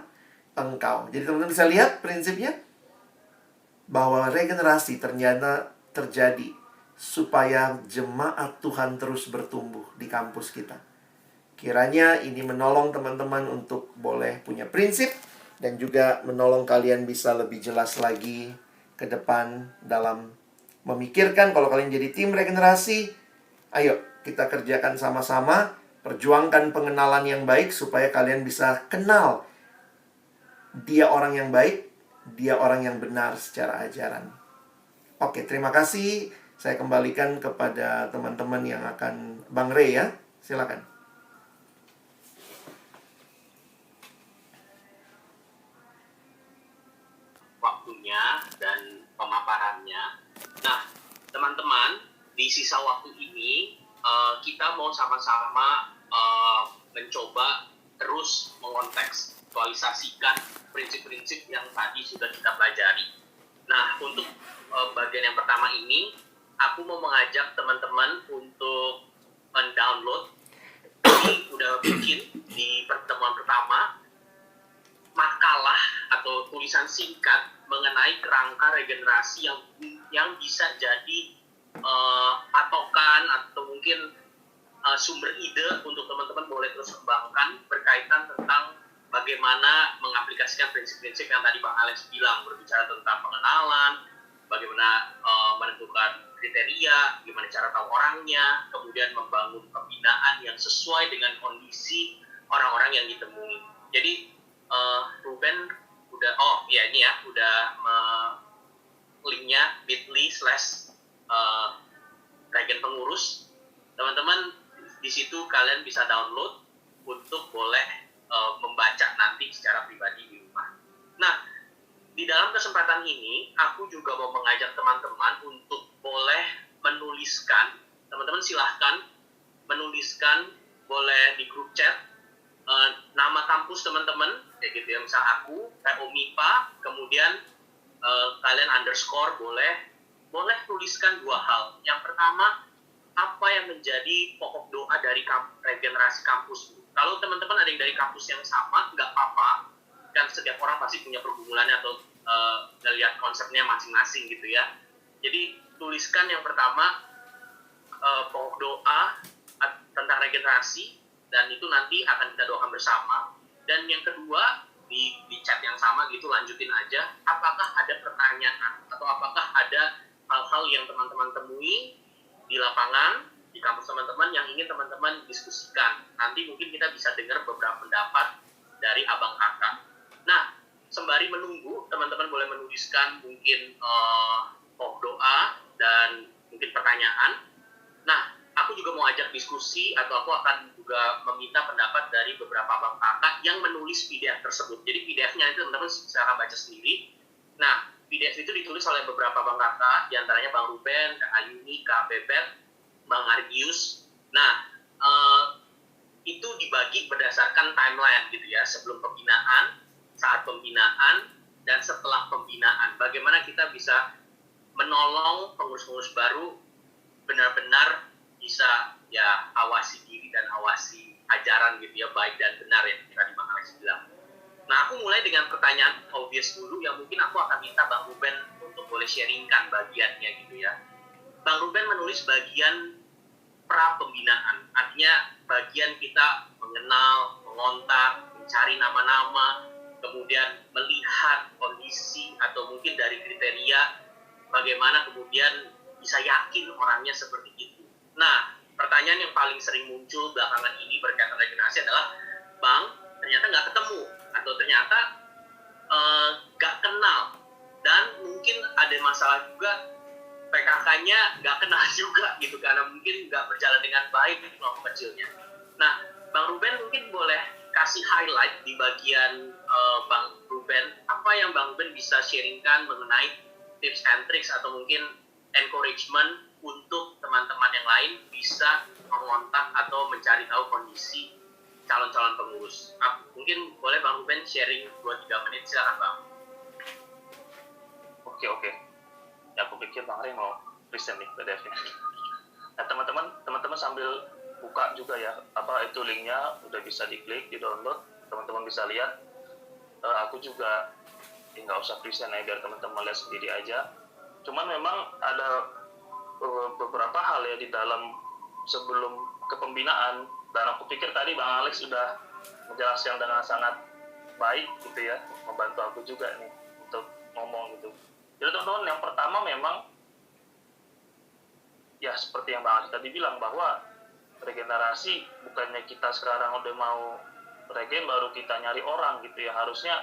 engkau. Jadi teman-teman bisa lihat prinsipnya, bahwa regenerasi ternyata terjadi supaya jemaat Tuhan terus bertumbuh di kampus kita. Kiranya ini menolong teman-teman untuk boleh punya prinsip, dan juga menolong kalian bisa lebih jelas lagi ke depan dalam memikirkan kalau kalian jadi tim regenerasi. Ayo kita kerjakan sama-sama, perjuangkan pengenalan yang baik supaya kalian bisa kenal dia orang yang baik, dia orang yang benar secara ajaran. Oke, terima kasih. Saya kembalikan kepada teman-teman yang akan Bang Rey ya. Silakan. Waktunya dan pemaparannya. Nah, teman-teman di sisa waktu ini kita mau sama-sama mencoba terus mengontekstualisasikan prinsip-prinsip yang tadi sudah kita pelajari. Nah, untuk bagian yang pertama ini, aku mau mengajak teman-teman untuk mendownload. Ini udah bikin di pertemuan pertama makalah atau tulisan singkat mengenai kerangka regenerasi yang bisa jadi patokan atau mungkin sumber ide untuk teman-teman boleh terus kembangkan berkaitan tentang bagaimana mengaplikasikan prinsip-prinsip yang tadi Bang Alex bilang, berbicara tentang pengenalan, bagaimana menentukan kriteria, gimana cara tahu orangnya, kemudian membangun pembinaan yang sesuai dengan kondisi orang-orang yang ditemui. Jadi Ruben udah, udah linknya bit.ly/regen pengurus. Teman-teman di situ kalian bisa download untuk boleh membaca nanti secara pribadi di rumah. Nah, di dalam kesempatan ini aku juga mau mengajak teman-teman untuk boleh menuliskan. Teman-teman silahkan menuliskan, boleh di grup chat nama kampus teman-teman, kayak gitu ya, misal aku OMIPA, kemudian kalian underscore boleh tuliskan dua hal. Yang pertama, apa yang menjadi pokok doa dari regenerasi kampus. Kalau teman-teman ada yang dari kampus yang sama, nggak apa-apa, kan setiap orang pasti punya pergumulannya atau melihat konsepnya masing-masing gitu ya. Jadi tuliskan yang pertama pokok doa tentang regenerasi, dan itu nanti akan kita doakan bersama. Dan yang kedua, di chat yang sama gitu, lanjutin aja, apakah ada pertanyaan atau apakah ada hal-hal yang teman-teman temui di lapangan, di kampus teman-teman yang ingin teman-teman diskusikan. Nanti mungkin kita bisa dengar beberapa pendapat dari abang kakak. Nah, sembari menunggu, teman-teman boleh menuliskan mungkin doa dan mungkin pertanyaan. Nah, aku juga mau ajak diskusi, atau aku akan juga meminta pendapat dari beberapa abang kakak yang menulis PDF tersebut. Jadi PDF-nya itu teman-teman bisa baca sendiri. Nah, PDF itu ditulis oleh beberapa abang kakak, diantaranya Bang Ruben, Kak Ayuni, Kak Bebet, Bang Argius. Nah, itu dibagi berdasarkan timeline gitu ya, sebelum pembinaan, saat pembinaan, dan setelah pembinaan. Bagaimana kita bisa menolong pengurus-pengurus baru benar-benar bisa ya awasi diri dan awasi ajaran gitu ya, baik dan benar yang tadi Bang Alex bilang. Nah, aku mulai dengan pertanyaan obvious dulu yang mungkin aku akan minta Bang Ruben untuk boleh sharingkan bagiannya gitu ya. Bang Ruben menulis bagian pra pembinaan, artinya bagian kita mengenal, mengontak, mencari nama-nama, kemudian melihat kondisi atau mungkin dari kriteria bagaimana kemudian bisa yakin orangnya seperti itu. Nah, pertanyaan yang paling sering muncul belakangan ini berkaitan regenerasi adalah, Bang, ternyata nggak ketemu, atau ternyata nggak kenal, dan mungkin ada masalah juga PKK-nya nggak kenal juga gitu, karena mungkin nggak berjalan dengan baik di kelompok kecilnya. Nah, Bang Ruben mungkin boleh kasih highlight di bagian Bang Ruben, apa yang Bang Ruben bisa sharingkan mengenai tips and tricks atau mungkin encouragement untuk teman-teman yang lain bisa mengontak atau mencari tahu kondisi calon-calon pengurus. Mungkin boleh Bang Ruben sharing 2-3 menit, silakan Bang. Oke. Ya, aku pikir Bang Ray mau present nih PDF-nya. Nah, teman-teman sambil buka juga ya, apa itu linknya udah bisa diklik, di download, teman-teman bisa lihat. Aku juga nggak usah present ya, biar teman-teman lihat sendiri aja. Cuman memang ada beberapa hal ya di dalam sebelum kepembinaan, dan aku pikir tadi Bang Alex sudah menjelaskan dengan sangat baik gitu ya, membantu aku juga nih untuk ngomong gitu. Jadi teman-teman, yang pertama memang ya seperti yang Bang Alex tadi bilang, bahwa regenerasi bukannya kita sekarang udah mau regen baru kita nyari orang gitu ya. Harusnya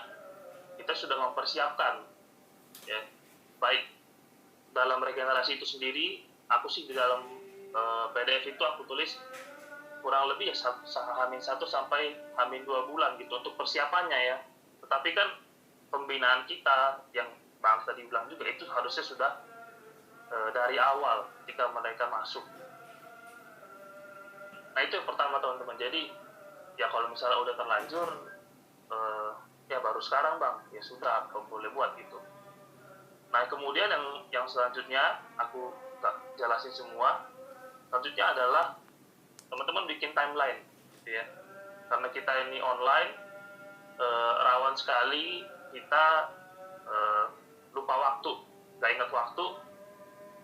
kita sudah mempersiapkan ya, baik dalam regenerasi itu sendiri. Aku sih di dalam PDF itu aku tulis kurang lebih ya H-1 sampai H-2 bulan gitu untuk persiapannya ya. Tetapi kan pembinaan kita yang Bang tadi bilang juga itu harusnya sudah dari awal ketika mereka masuk. Nah itu yang pertama teman-teman. Jadi ya kalau misalnya udah terlanjur, ya baru sekarang bang, ya sudah kamu boleh buat gitu. Nah kemudian yang selanjutnya aku tak jelasin semua. Selanjutnya adalah teman-teman bikin timeline, gitu ya. Karena kita ini online, rawan sekali kita lupa waktu, nggak ingat waktu,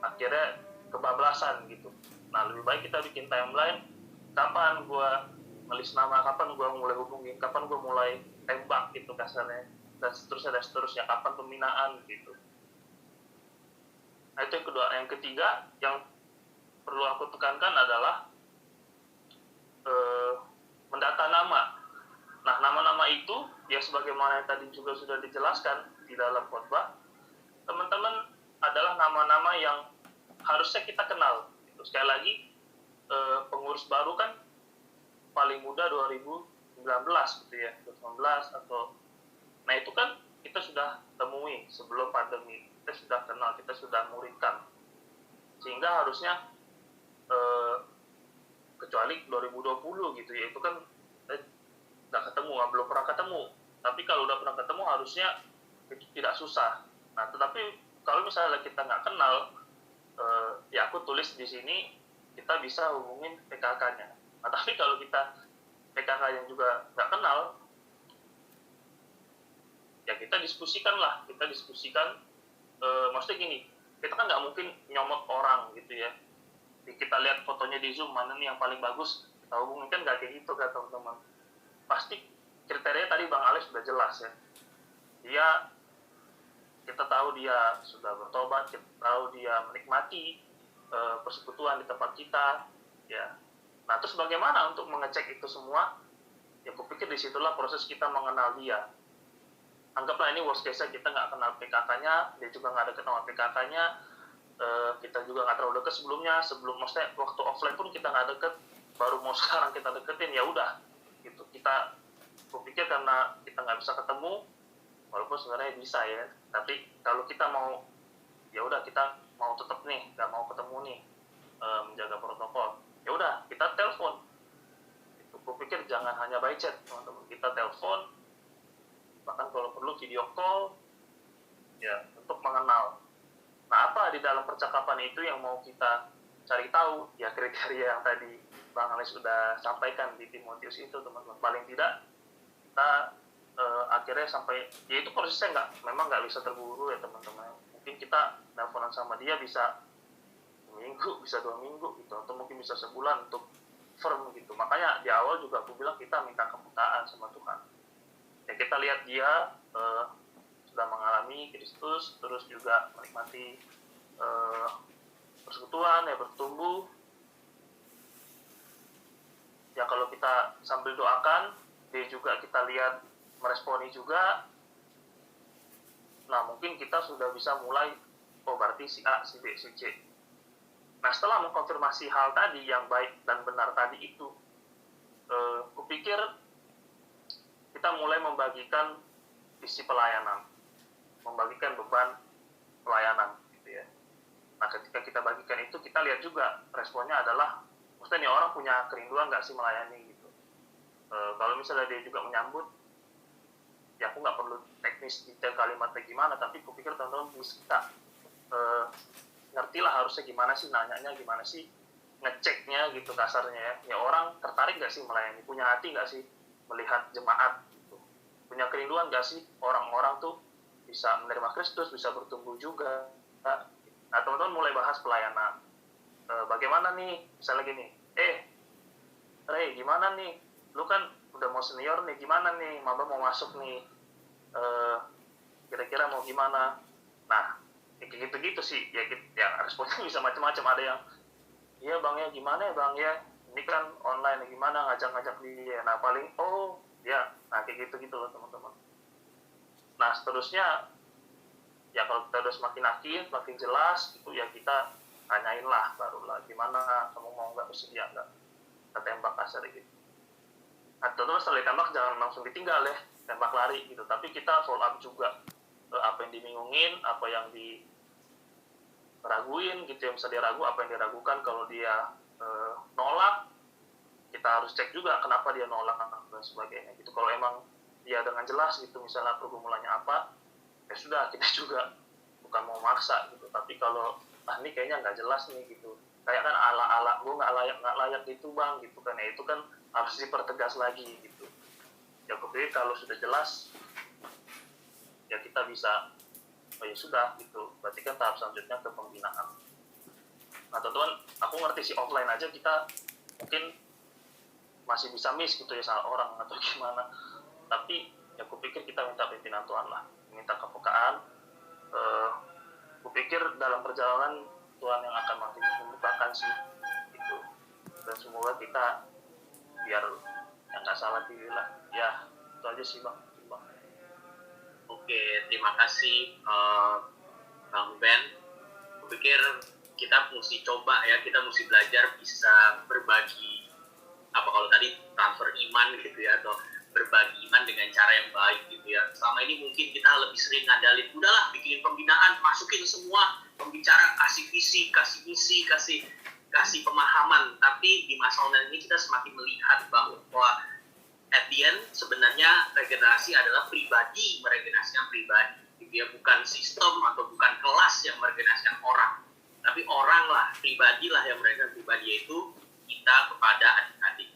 akhirnya kebablasan gitu. Nah lebih baik kita bikin timeline, kapan gue ngelis nama, kapan gue mulai hubungin, kapan gue mulai tembak gitu kasarnya, dan seterusnya, kapan pembinaan gitu. Nah itu yang kedua. Yang ketiga yang perlu aku tekankan adalah mendata nama. Nah nama-nama itu ya sebagaimana yang tadi juga sudah dijelaskan di dalam khotbah, teman-teman adalah nama-nama yang harusnya kita kenal. Sekali lagi, pengurus baru kan paling muda 2019 gitu ya, 2019 atau, nah itu kan kita sudah temui sebelum pandemi, kita sudah kenal, kita sudah muridkan, sehingga harusnya kecuali 2020 gitu ya, itu kan nggak ketemu, belum pernah ketemu. Tapi kalau udah pernah ketemu harusnya itu tidak susah. Nah tetapi kalau misalnya kita nggak kenal, ya aku tulis di sini kita bisa hubungin PKK-nya. Nah tapi kalau kita PKK yang juga nggak kenal, ya kita diskusikan. Maksudnya gini, kita kan nggak mungkin nyomot orang gitu ya. Kita lihat fotonya di Zoom, mana nih yang paling bagus, kita hubungin, kan nggak kayak gitu kan teman-teman. Pasti kriteria tadi Bang Alex sudah jelas ya. Kita tahu dia sudah bertobat, kita tahu dia menikmati persekutuan di tempat kita, ya. Nah terus bagaimana untuk mengecek itu semua? Ya kupikir disitulah proses kita mengenal dia. Anggaplah ini worst case-nya kita nggak kenal PKK-nya, dia juga nggak deket sama PKK-nya, kita juga nggak terlalu deket sebelumnya, maksudnya waktu offline pun kita nggak deket, baru mau sekarang kita deketin, ya udah gitu. Kupikir karena kita nggak bisa ketemu, walaupun sebenarnya bisa ya, tapi kalau kita mau, ya udah kita mau tetap nih, nggak mau ketemu nih, menjaga protokol, ya udah kita telepon. Kupikir jangan hanya by chat teman-teman, kita telepon, bahkan kalau perlu video call, ya untuk mengenal. Nah apa di dalam percakapan itu yang mau kita cari tahu? Ya kriteria yang tadi Bang Alex sudah sampaikan di Timotius itu teman-teman. Paling tidak kita akhirnya sampai, ya itu prosesnya memang nggak bisa terburu ya teman-teman. Mungkin kita teleponan sama dia bisa seminggu, bisa 2 minggu gitu, atau mungkin bisa sebulan untuk firm gitu. Makanya di awal juga aku bilang kita minta kebutaan sama Tuhan. Ya kita lihat dia sudah mengalami Kristus, terus juga menikmati persekutuan, ya bertumbuh. Ya kalau kita sambil doakan, dia juga kita lihat meresponi juga. Nah mungkin kita sudah bisa mulai, oh berarti si A, si B, si C. Nah setelah mengkonfirmasi hal tadi yang baik dan benar tadi itu, kupikir kita mulai membagikan visi pelayanan, membagikan beban pelayanan gitu ya. Nah ketika kita bagikan itu, kita lihat juga responnya adalah, maksudnya nih orang punya kerinduan nggak sih melayani gitu. Kalau misalnya dia juga menyambut, ya aku nggak perlu teknis detail kalimatnya gimana, tapi kupikir teman-teman bisa ngertilah harusnya gimana sih, nanyanya gimana sih, ngeceknya gitu kasarnya ya. Ya orang tertarik nggak sih melayani, punya hati nggak sih melihat jemaat gitu, punya kerinduan nggak sih orang-orang tuh bisa menerima Kristus, bisa bertumbuh juga. Nah teman-teman mulai bahas pelayanan. Bagaimana nih, misalnya gini, Ray gimana nih, lu kan udah mau senior nih, gimana nih, maba mau masuk nih, kira-kira mau gimana? Nah kayak gitu-gitu sih ya, responnya bisa macam-macam. Ada yang iya bang ya, gimana ya bang ya, ini kan online, gimana ngajak-ngajak dia. Nah paling ya, nah kayak gitu-gitu loh teman-teman. Nah seterusnya ya kalau kita udah semakin yakin, semakin jelas itu ya kita tanyain lah, barulah gimana, kamu mau nggak, bersedia nggak kita tembak kasar gitu. Nah terus setelah ditembak jangan langsung ditinggal ya, tembak lari gitu, tapi kita follow up juga apa yang dibingungin, apa yang raguin gitu ya, misalnya dia ragu apa yang dia ragukan, kalau dia nolak, kita harus cek juga kenapa dia nolak dan sebagainya gitu. Kalau emang dia dengan jelas gitu misalnya pergumulannya apa, ya sudah, kita juga bukan mau maksa gitu. Tapi kalau ini kayaknya nggak jelas nih gitu, kayak kan ala-ala gue nggak layak gitu bang gitu kan, ya itu kan harus dipertegas lagi gitu. Ya gue pikir kalau sudah jelas ya kita bisa, oh ya sudah gitu, berarti kan tahap selanjutnya ke pembinaan. Nah teman-teman, aku ngerti sih offline aja kita mungkin masih bisa miss gitu ya salah orang atau gimana, tapi ya aku pikir kita minta pimpinan Tuhan lah, minta kepekaan. Aku pikir dalam perjalanan Tuhan yang akan makin membukakan sih gitu, dan semoga kita biar yang nggak salah pilih lah ya. Itu aja sih bang. Oke, terima kasih Bang Ben. Aku pikir kita mesti coba ya, kita mesti belajar bisa berbagi, apa kalau tadi transfer iman gitu ya, atau berbagi iman dengan cara yang baik gitu ya. Selama ini mungkin kita lebih sering ngandalin, udahlah bikin pembinaan, masukin semua pembicara, kasih visi, kasih misi, kasih pemahaman. Tapi di masa online ini kita semakin melihat bahwa at the end sebenarnya regenerasi adalah pribadi meregenerasikan pribadi gitu ya, bukan sistem atau bukan kelas yang meregenerasikan orang, tapi orang lah, pribadi lah yang meregenerasikan pribadi, yaitu kita kepada adik-adik.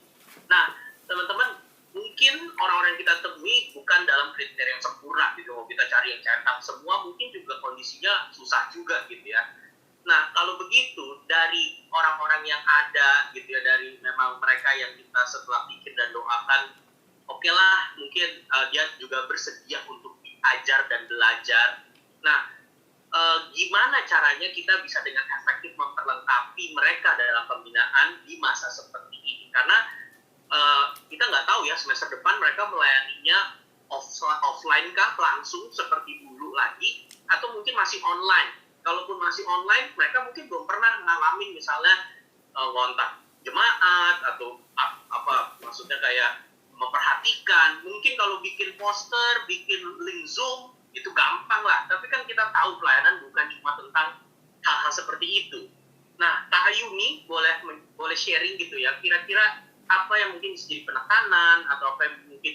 Nah teman-teman, mungkin orang-orang yang kita temui bukan dalam kriteria yang sempurna gitu, kalau kita cari yang centang semua mungkin juga kondisinya susah juga gitu ya. Nah kalau begitu, dari orang-orang yang ada gitu ya, dari memang mereka yang kita setelah pikir dan doakan, oke lah, mungkin dia juga bersedia untuk diajar dan belajar. Nah, gimana caranya kita bisa dengan efektif memperlengkapi mereka dalam pembinaan di masa seperti ini? Karena kita nggak tahu ya, semester depan mereka melayaninya offline kah, langsung seperti dulu lagi, atau mungkin masih online. Kalaupun masih online, mereka mungkin belum pernah ngalamin misalnya ngontak jemaat atau apa, maksudnya kayak memperhatikan. Mungkin kalau bikin poster, bikin link Zoom itu gampang lah, tapi kan kita tahu pelayanan bukan cuma tentang hal-hal seperti itu. Nah, Kak Ayumi boleh sharing gitu ya, kira-kira apa yang mungkin bisa jadi penekanan atau apa yang mungkin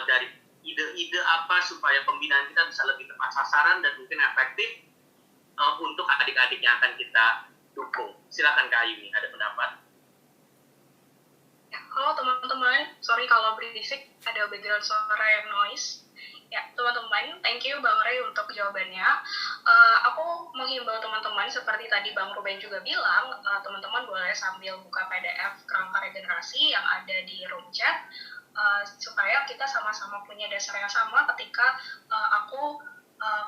dari ide-ide apa supaya pembinaan kita bisa lebih tepat sasaran dan mungkin efektif untuk adik-adik yang akan kita dukung. Silakan Kak Ayumi, ada pendapat? Ya, halo teman-teman, sorry kalau berisik, ada background suara yang noise. Ya, teman-teman, thank you Bang Ray untuk jawabannya. Aku menghimbau teman-teman, seperti tadi Bang Ruben juga bilang, teman-teman boleh sambil buka PDF kerangka regenerasi yang ada di room chat, supaya kita sama-sama punya dasar yang sama ketika aku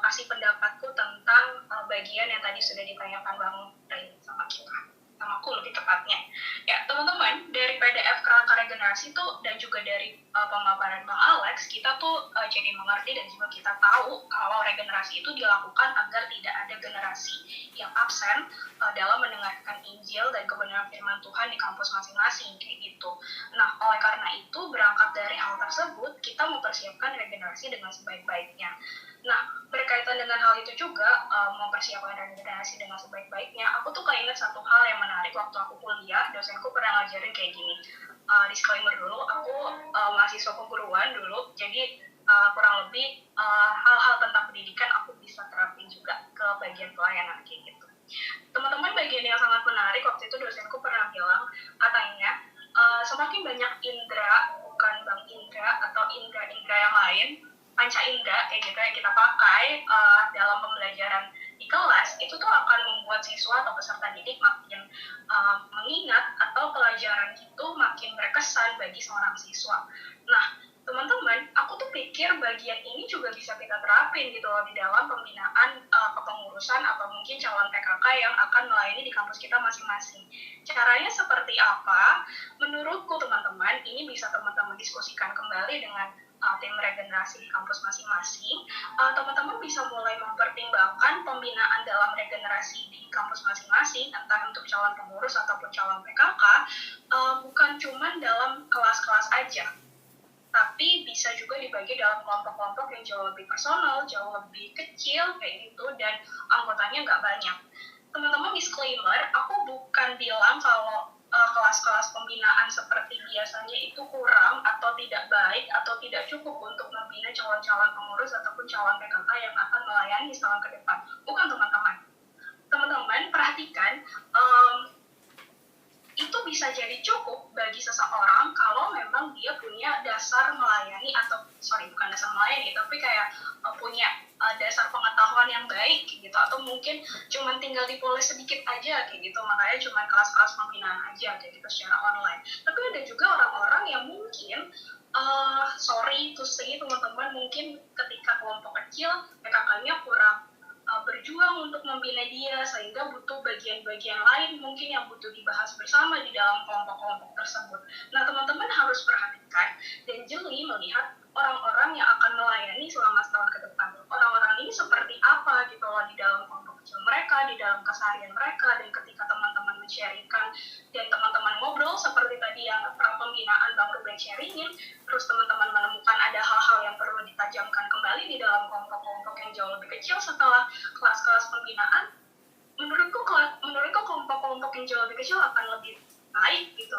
kasih pendapatku tentang bagian yang tadi sudah ditanyakan Bang Ray sama kita. Sama aku lebih tepatnya. Ya, teman-teman, dari PDF kerangka regenerasi tuh dan juga dari pemaparan Bang Alex, kita tuh jadi mengerti dan juga kita tahu kalau regenerasi itu dilakukan agar tidak ada generasi yang absen dalam mendengarkan Injil dan kebenaran firman Tuhan di kampus masing-masing, kayak gitu. Nah, oleh karena itu, berangkat dari hal tersebut, kita mempersiapkan regenerasi dengan sebaik-baiknya. Nah, berkaitan dengan hal itu juga, mempersiapkan regenerasi dengan sebaik-baiknya, aku tuh keinget satu hal yang menarik waktu aku kuliah, dosenku pernah ngajarin kayak gini. Disclaimer dulu, aku mahasiswa keguruan dulu, jadi kurang lebih hal-hal tentang pendidikan aku bisa terapin juga ke bagian pelayanan kayak gitu. Teman-teman, bagian yang sangat menarik waktu itu dosenku pernah bilang, katanya semakin banyak indera, bukan Bang Indra atau indra-indra yang lain, panca indera kayak gitu yang kita pakai dalam pembelajaran di kelas, itu tuh akan membuat siswa atau peserta didik makin mengingat atau pelajaran itu makin berkesan bagi seorang siswa. Nah, teman-teman, aku tuh pikir bagian ini juga bisa kita terapin gitu loh di dalam pembinaan kepengurusan atau mungkin calon PKK yang akan melayani di kampus kita masing-masing. Caranya seperti apa? Menurutku teman-teman, ini bisa teman-teman diskusikan kembali dengan tim regenerasi di kampus masing-masing. Teman-teman bisa mulai mempertimbangkan pembinaan dalam regenerasi di kampus masing-masing, entah untuk calon pengurus ataupun calon PKK, bukan cuma dalam kelas-kelas aja, tapi bisa juga dibagi dalam kelompok-kelompok yang jauh lebih personal, jauh lebih kecil kayak gitu, dan anggotanya nggak banyak. teman-teman disclaimer, aku bukan bilang kalau kelas-kelas pembinaan seperti biasanya itu kurang atau tidak baik atau tidak cukup untuk membina calon-calon pengurus ataupun calon PKK yang akan melayani setahun ke depan. Bukan teman-teman. Teman-teman perhatikan, itu bisa jadi cukup bagi seseorang kalau memang dia punya dasar melayani bukan dasar melayani, tapi kayak punya dasar pengetahuan yang baik gitu, atau mungkin cuma tinggal dipoles sedikit aja kayak gitu, makanya cuma kelas-kelas pembinaan aja kayak gitu secara online. Tapi ada juga orang-orang yang mungkin sorry to say teman-teman, mungkin ketika kelompok kecil PKK-nya kurang berjuang untuk membina dia, sehingga butuh bagian-bagian lain mungkin yang butuh dibahas bersama di dalam kelompok-kelompok tersebut. Nah, teman-teman harus perhatikan dan jeli melihat orang-orang yang akan melayani selama setahun ke depan. Orang-orang ini seperti apa gitu loh di dalam kelompok kecil mereka, di dalam keseharian mereka, dan ketika teman-teman men-sharingkan dan teman-teman ngobrol seperti tadi yang pembinaan Bang Ruben sharingin, terus teman-teman menemukan ada hal-hal yang perlu ditajamkan kembali di dalam kelompok-kelompok yang jauh lebih kecil setelah kelas-kelas pembinaan, menurutku kelompok-kelompok yang jauh lebih kecil akan lebih baik gitu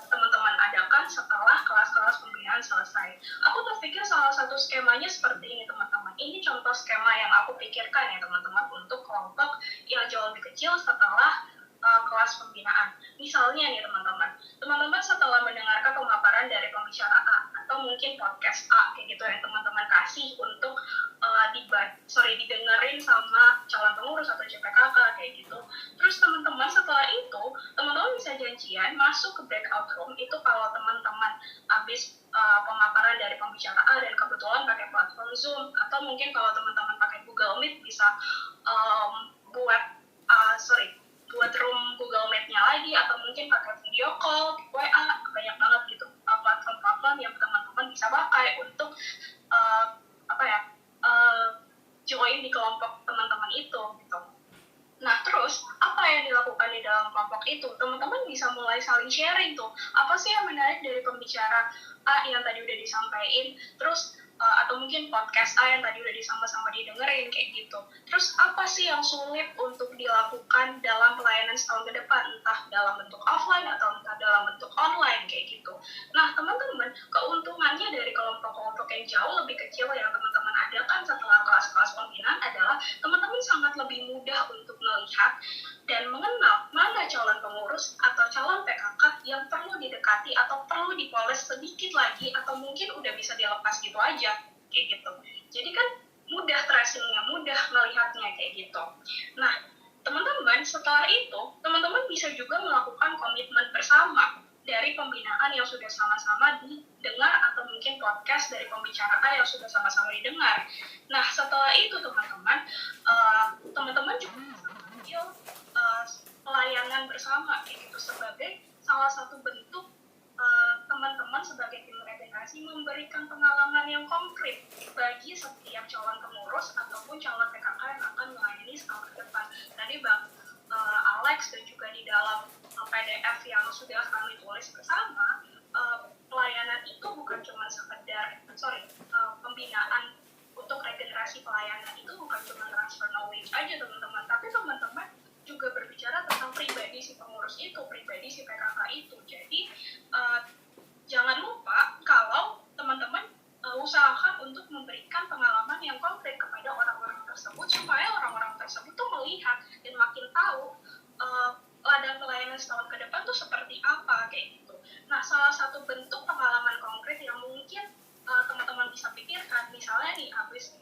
teman-teman adakan setelah kelas-kelas pembinaan selesai. Aku berpikir salah satu skemanya seperti ini teman-teman. Ini contoh skema yang aku pikirkan ya teman-teman untuk kelompok yang jauh lebih kecil setelah kelas pembinaan. Misalnya nih teman-teman setelah mendengarkan pemaparan dari pembicara A atau mungkin podcast A kayak gitu yang teman-teman kasih untuk didengerin sama calon pengurus atau CPKK kayak gitu. Terus teman-teman setelah itu teman-teman bisa janjian masuk ke breakout room itu kalau teman-teman habis pemaparan dari pembicara A dan kebetulan pakai platform Zoom, atau mungkin kalau teman-teman pakai Google Meet bisa buat room Google Meet-nya lagi, atau mungkin pakai video call, WA, banyak banget gitu platform-platform yang teman-teman bisa pakai untuk join di kelompok teman-teman itu gitu. Nah, terus apa yang dilakukan di dalam kelompok itu? Teman-teman bisa mulai saling sharing tuh. Apa sih yang menarik dari pembicara A yang tadi udah disampaikan? Terus atau mungkin podcast A yang tadi udah sama-sama didengerin kayak gitu. Terus apa sih yang sulit untuk dilakukan dalam pelayanan setahun ke depan, entah dalam bentuk offline atau entah dalam bentuk online kayak gitu. Nah, teman-teman, keuntungannya dari kelompok-kelompok yang jauh lebih kecil yang teman-teman adakan setelah kelas-kelas pembinaan adalah teman-teman sangat lebih mudah untuk melihat dan mengenal mana calon pengurus atau calon PKK yang perlu didekati atau perlu dipoles sedikit lagi, atau mungkin udah bisa dilepas gitu aja kayak gitu. Jadi kan mudah tracingnya, mudah melihatnya kayak gitu. Nah, teman-teman setelah itu teman-teman bisa juga melakukan komitmen bersama dari pembinaan yang sudah sama-sama didengar, atau mungkin podcast dari pembicara A yang sudah sama-sama didengar. Nah, setelah itu teman-teman juga bisa mengambil pelayanan bersama kayak gitu sebagai salah satu bentuk teman-teman sebagai tim regenerasi memberikan pengalaman yang konkret bagi setiap calon pengurus ataupun calon PKK yang akan melayani setahun ke depan. Tadi Bang Alex dan juga di dalam PDF yang sudah kami tulis bersama, pelayanan itu bukan cuma sekedar pembinaan untuk regenerasi pelayanan itu bukan cuma transfer knowledge aja teman-teman, tapi teman-teman juga berbicara tentang pribadi si pengurus itu, pribadi si PKK itu. Jadi jangan lupa kalau teman-teman usahakan untuk memberikan pengalaman yang konkret kepada orang-orang tersebut, supaya orang-orang tersebut tuh melihat dan makin tahu ladang pelayanan setahun ke depan tuh seperti apa kayak gitu. Nah, salah satu bentuk pengalaman konkret yang mungkin teman-teman bisa pikirkan, misalnya nih habis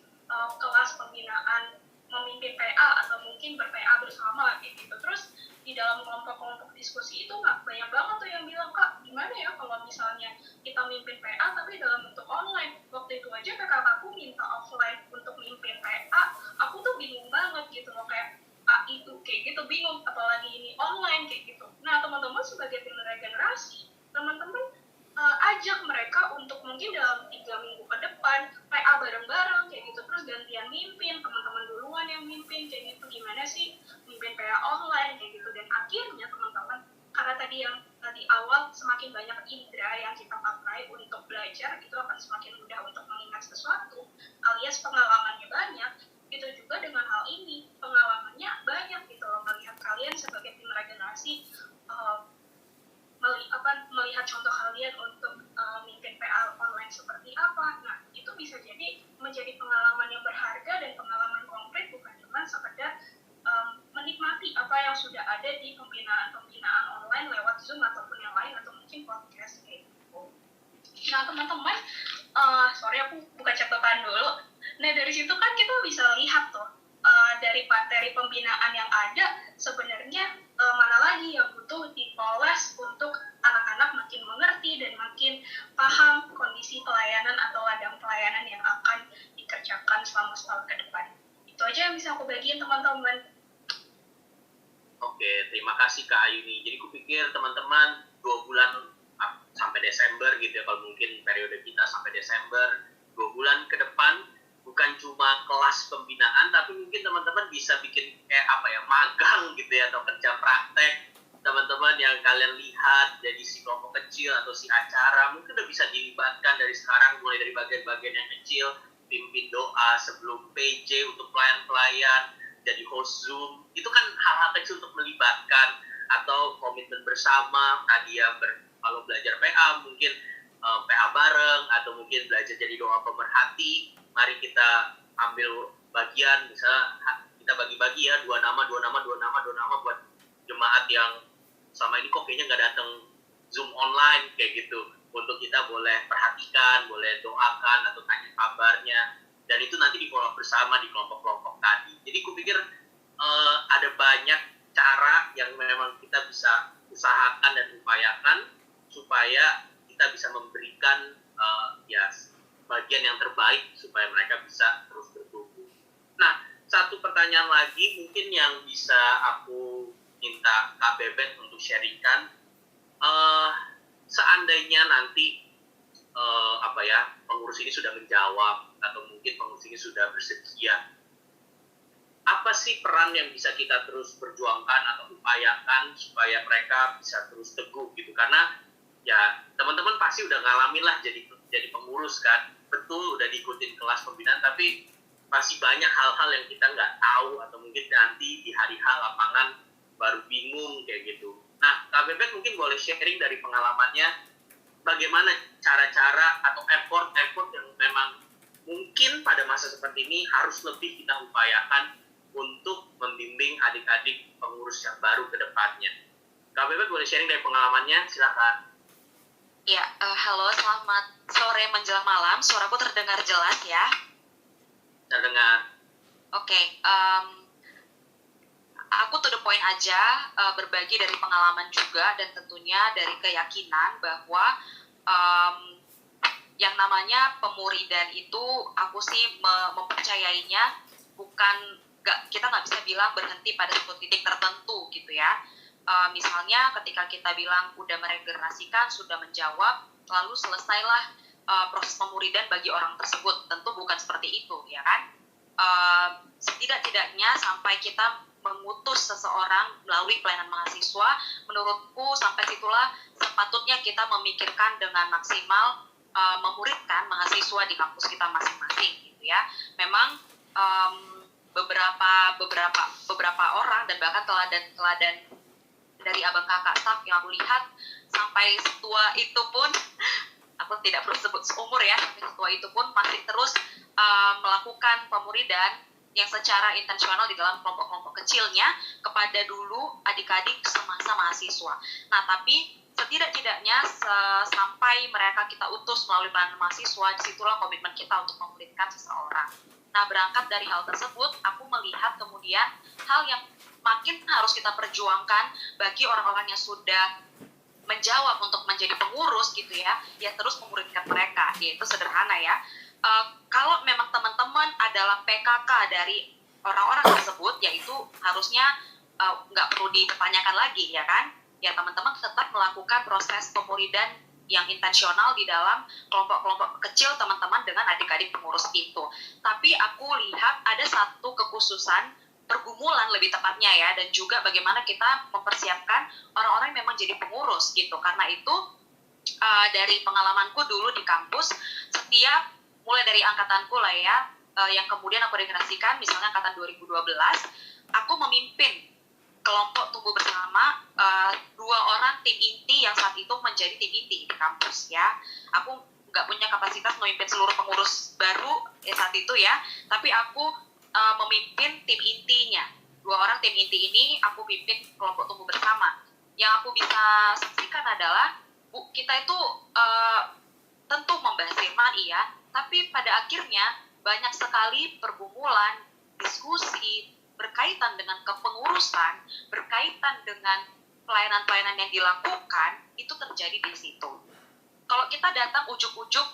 kelas pembinaan memimpin PA atau mungkin ber-PA bersama kayak gitu. Terus di dalam kelompok-kelompok diskusi itu banyak banget tuh yang bilang, Kak, gimana ya kalau misalnya kita mimpin PA tapi dalam bentuk online. Waktu itu aja PKK aku minta offline untuk mimpin PA, aku tuh bingung banget gitu loh, kayak itu kayak gitu bingung, apalagi ini online kayak gitu. Nah, teman-teman sebagai tim regenerasi, teman-teman ajak mereka untuk mungkin dalam 3 minggu ke depan PA bareng-bareng kayak gitu, terus gantian mimpin, teman-teman duluan yang mimpin kayak gitu, gimana sih mimpin PA online kayak gitu. Dan akhirnya teman-teman, karena tadi awal semakin banyak indera yang kita pakai untuk belajar, itu akan semakin mudah untuk mengingat sesuatu, alias pengalamannya banyak. Itu juga dengan hal ini, pengalamannya banyak gitu loh dari pembinaan online lewat Zoom ataupun yang lain atau mungkin podcast kayak gitu. Nah teman-teman, sorry aku buka catatan dulu. Nah dari situ kan kita bisa lihat tuh dari materi pembinaan yang ada sebenarnya mana lagi yang butuh dipoles untuk anak-anak makin mengerti dan makin paham kondisi pelayanan atau ladang pelayanan yang akan dikerjakan selama setahun ke depan. Itu aja yang bisa aku bagiin teman-teman. Oke, terima kasih Kak Ayuni. Jadi kupikir teman-teman 2 bulan sampai Desember gitu ya, kalau mungkin periode kita sampai Desember, 2 bulan ke depan bukan cuma kelas pembinaan, tapi mungkin teman-teman bisa bikin kayak magang gitu ya, atau kerja praktek. Teman-teman yang kalian lihat jadi si kelompok kecil atau si acara, mungkin udah bisa dilibatkan dari sekarang, mulai dari bagian-bagian yang kecil, pimpin doa sebelum PJ untuk pelayan-pelayan, jadi host Zoom. Itu kan hal-hal kecil untuk melibatkan, atau komitmen bersama. Tadi ya, kalau belajar PA mungkin PA bareng, atau mungkin belajar jadi doa pemerhati. Mari kita ambil bagian, misalnya kita bagi-bagi ya, 2 nama buat jemaat yang selama ini kok kayaknya nggak datang Zoom online kayak gitu, untuk kita boleh perhatikan, boleh doakan atau tanya kabarnya, dan itu nanti di follow bersama di kelompok-kelompok tadi. Jadi kupikir ada banyak cara yang memang kita bisa usahakan dan upayakan supaya kita bisa memberikan bagian yang terbaik supaya mereka bisa terus bertumbuh. Nah, satu pertanyaan lagi mungkin yang bisa aku minta Kak Bebet untuk sharingkan, seandainya nanti pengurus ini sudah menjawab atau mungkin pengurus ini sudah bersedia, apa sih peran yang bisa kita terus perjuangkan atau upayakan supaya mereka bisa terus teguh gitu? Karena ya teman-teman pasti udah ngalamin lah jadi pengurus kan, betul udah diikutin kelas pembinaan, tapi masih banyak hal-hal yang kita nggak tahu, atau mungkin nanti di hari H lapangan baru bingung kayak gitu. Nah, Kak Bebet mungkin boleh sharing dari pengalamannya, bagaimana cara-cara atau effort yang memang mungkin pada masa seperti ini harus lebih kita upayakan untuk membimbing adik-adik pengurus yang baru ke depannya. Kak Bebet boleh sharing dari pengalamannya, silakan. Ya, halo, selamat sore menjelang malam. Suaraku terdengar jelas ya? Terdengar. Oke, aku to the point aja, berbagi dari pengalaman juga dan tentunya dari keyakinan bahwa yang namanya pemuridan itu aku sih mempercayainya bukan, kita nggak bisa bilang berhenti pada satu titik tertentu gitu ya. Misalnya ketika kita bilang udah meregenerasikan, sudah menjawab, lalu selesailah proses pemuridan bagi orang tersebut. Tentu bukan seperti itu, ya kan? Setidak-tidaknya sampai kita mengutus seseorang melalui pelayanan mahasiswa, menurutku sampai situlah sepatutnya kita memikirkan dengan maksimal memuridkan mahasiswa di kampus kita masing-masing, gitu ya. Memang beberapa orang dan bahkan teladan dari abang kakak staff yang aku lihat sampai setua itu pun, aku tidak perlu sebut seumur ya, sampai setua itu pun masih terus melakukan pemuridan yang secara intensional di dalam kelompok-kelompok kecilnya kepada dulu adik-adik semasa mahasiswa. Nah, tapi setidak-tidaknya sampai mereka kita utus melalui pelayanan mahasiswa, disitulah komitmen kita untuk memuridkan seseorang. Nah, berangkat dari hal tersebut, aku melihat kemudian hal yang makin harus kita perjuangkan bagi orang-orang yang sudah menjawab untuk menjadi pengurus gitu ya, ya terus memuridkan mereka, yaitu sederhana ya. Kalau memang teman-teman adalah PKK dari orang-orang tersebut, yaitu harusnya nggak perlu dipertanyakan lagi ya kan, ya teman-teman tetap melakukan proses pemuridan yang intensional di dalam kelompok-kelompok kecil teman-teman dengan adik-adik pengurus itu. Tapi aku lihat ada satu kekhususan, pergumulan lebih tepatnya ya, dan juga bagaimana kita mempersiapkan orang-orang yang memang jadi pengurus gitu. Karena itu dari pengalamanku dulu di kampus, setiap mulai dari angkatanku lah ya, yang kemudian aku regenerasikan, misalnya angkatan 2012, aku memimpin kelompok tumbuh bersama 2 orang tim inti yang saat itu menjadi tim inti di kampus ya. Aku nggak punya kapasitas memimpin seluruh pengurus baru saat itu ya, tapi aku memimpin tim intinya, 2 orang tim tim inti ini aku pimpin kelompok tumbuh bersama. Yang aku bisa saksikan adalah kita itu tentu membahas firman iya, tapi pada akhirnya banyak sekali pergumulan, diskusi berkaitan dengan kepengurusan, berkaitan dengan pelayanan-pelayanan yang dilakukan, itu terjadi di situ. Kalau kita datang ujuk-ujuk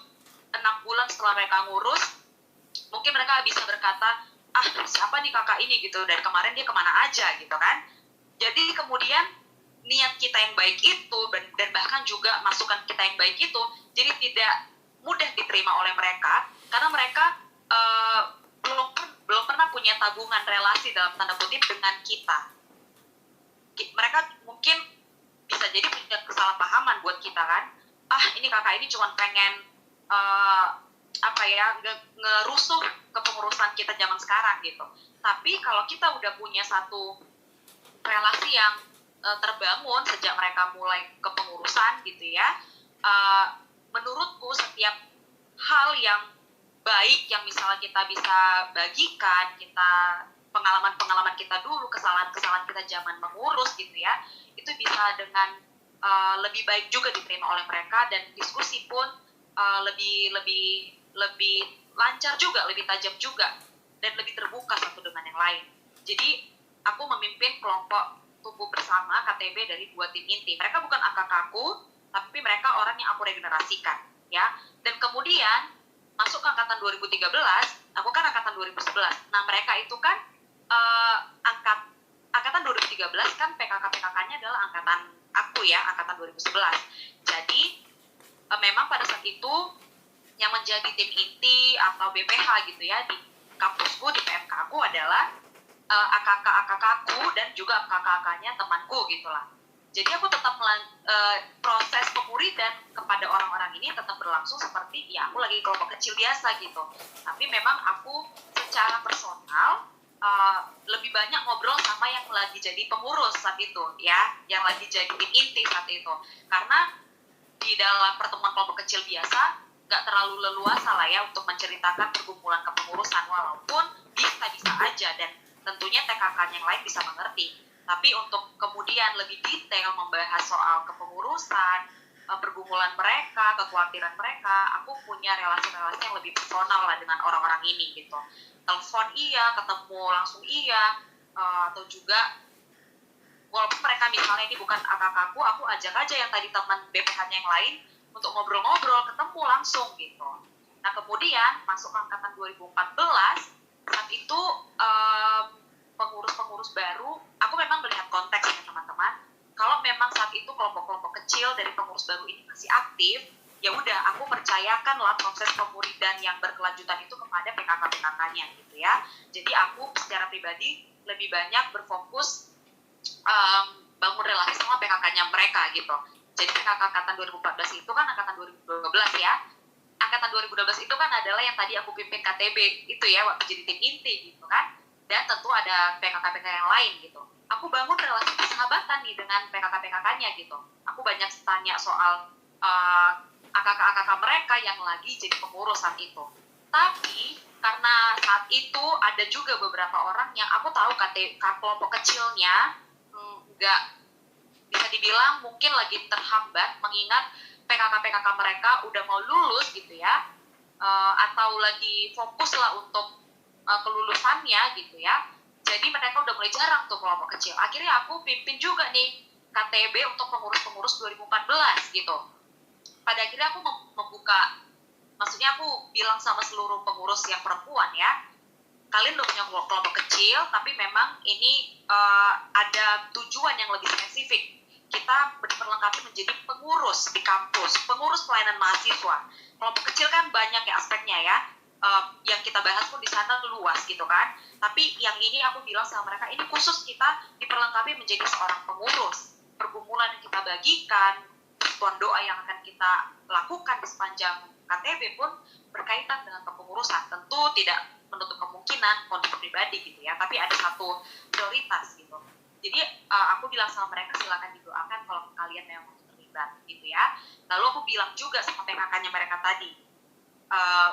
6 bulan setelah mereka ngurus, mungkin mereka bisa berkata, siapa nih kakak ini gitu, dari kemarin dia kemana aja gitu kan. Jadi kemudian niat kita yang baik itu dan bahkan juga masukan kita yang baik itu jadi tidak mudah diterima oleh mereka karena mereka belum pernah punya tabungan relasi dalam tanda kutip dengan kita. Mereka mungkin bisa jadi punya kesalahpahaman buat kita kan, ini kakak ini cuma pengen ngerusuh kepengurusan kita zaman sekarang gitu. Tapi kalau kita udah punya satu relasi yang terbangun sejak mereka mulai kepengurusan gitu ya, menurutku setiap hal yang baik yang misalnya kita bisa bagikan, kita pengalaman-pengalaman kita dulu, kesalahan-kesalahan kita zaman mengurus gitu ya, itu bisa dengan lebih baik juga diterima oleh mereka dan diskusi pun lebih lancar juga, lebih tajam juga dan lebih terbuka satu dengan yang lain. Jadi aku memimpin kelompok tumbuh bersama KTB dari 2 tim inti. Mereka bukan kakakku, tapi mereka orang yang aku regenerasikan, ya. Dan kemudian masuk ke angkatan 2013, aku kan angkatan 2011. Nah, mereka itu kan angkatan 2013 kan PKK-PKK-nya adalah angkatan aku ya, angkatan 2011. Jadi memang pada saat itu yang menjadi tim inti atau BPH gitu ya di kampusku, di PMK aku adalah AKK-AKK-ku dan juga AKK-AKK-nya temanku gitulah. Jadi aku tetap proses pemuridan kepada orang-orang ini tetap berlangsung seperti ya aku lagi kelompok kecil biasa gitu. Tapi memang aku secara personal lebih banyak ngobrol sama yang lagi jadi pengurus saat itu ya, yang lagi jadi tim inti saat itu. Karena di dalam pertemuan kelompok kecil biasa nggak terlalu leluasa lah ya untuk menceritakan pergumulan kepengurusan, walaupun bisa aja dan tentunya TKK yang lain bisa mengerti. Tapi untuk kemudian lebih detail membahas soal kepengurusan, pergumulan mereka, kekhawatiran mereka, aku punya relasi-relasi yang lebih personal lah dengan orang-orang ini gitu. Telepon iya, ketemu langsung iya, atau juga walaupun mereka misalnya ini bukan AKK-ku, aku ajak aja yang tadi teman BPH-nya yang lain untuk ngobrol-ngobrol, ketemu langsung gitu. Nah kemudian masuk ke angkatan 2014, saat itu pengurus-pengurus baru, aku memang melihat konteks ya teman-teman. Kalau memang saat itu kelompok-kelompok kecil dari pengurus baru ini masih aktif, ya udah aku percayakanlah proses pemuridan yang berkelanjutan itu kepada PKK-PKK-nya gitu ya. Jadi aku secara pribadi lebih banyak berfokus bangun relasi sama PKK-nya mereka gitu. Jadi PKK angkatan 2014 itu kan angkatan 2012 ya. Angkatan 2012 itu kan adalah yang tadi aku pimpin KTB itu ya, waktu jadi tim inti gitu kan. Dan tentu ada PKK-PKK yang lain gitu. Aku bangun relasi persahabatan nih dengan PKK-PKK-nya gitu. Aku banyak tanya soal AKK-AKK mereka yang lagi jadi pengurus saat itu. Tapi karena saat itu ada juga beberapa orang yang aku tahu kelompok kecilnya nggak bisa dibilang mungkin lagi terhambat mengingat PKK-PKK mereka udah mau lulus gitu ya, atau lagi fokus lah untuk kelulusannya gitu ya. Jadi mereka udah mulai jarang tuh kelompok kecil. Akhirnya aku pimpin juga nih KTB untuk pengurus-pengurus 2014 gitu. Pada akhirnya aku membuka, maksudnya aku bilang sama seluruh pengurus yang perempuan ya, kalian udah punya kelompok kecil, tapi memang ini ada tujuan yang lebih spesifik. Kita diperlengkapi menjadi pengurus di kampus, pengurus pelayanan mahasiswa. Kelompok kecil kan banyak ya aspeknya ya, yang kita bahas pun di sana luas gitu kan. Tapi yang ini aku bilang sama mereka, ini khusus kita diperlengkapi menjadi seorang pengurus. Pergumulan yang kita bagikan, persekutuan doa yang akan kita lakukan di sepanjang KTB pun berkaitan dengan kepengurusan. Tentu tidak menutup kemungkinan konflik pribadi gitu ya, tapi ada satu prioritas gitu. Jadi aku bilang sama mereka silakan didoakan kalau kalian memang terlibat gitu ya. Lalu aku bilang juga sama PKK-nya mereka tadi,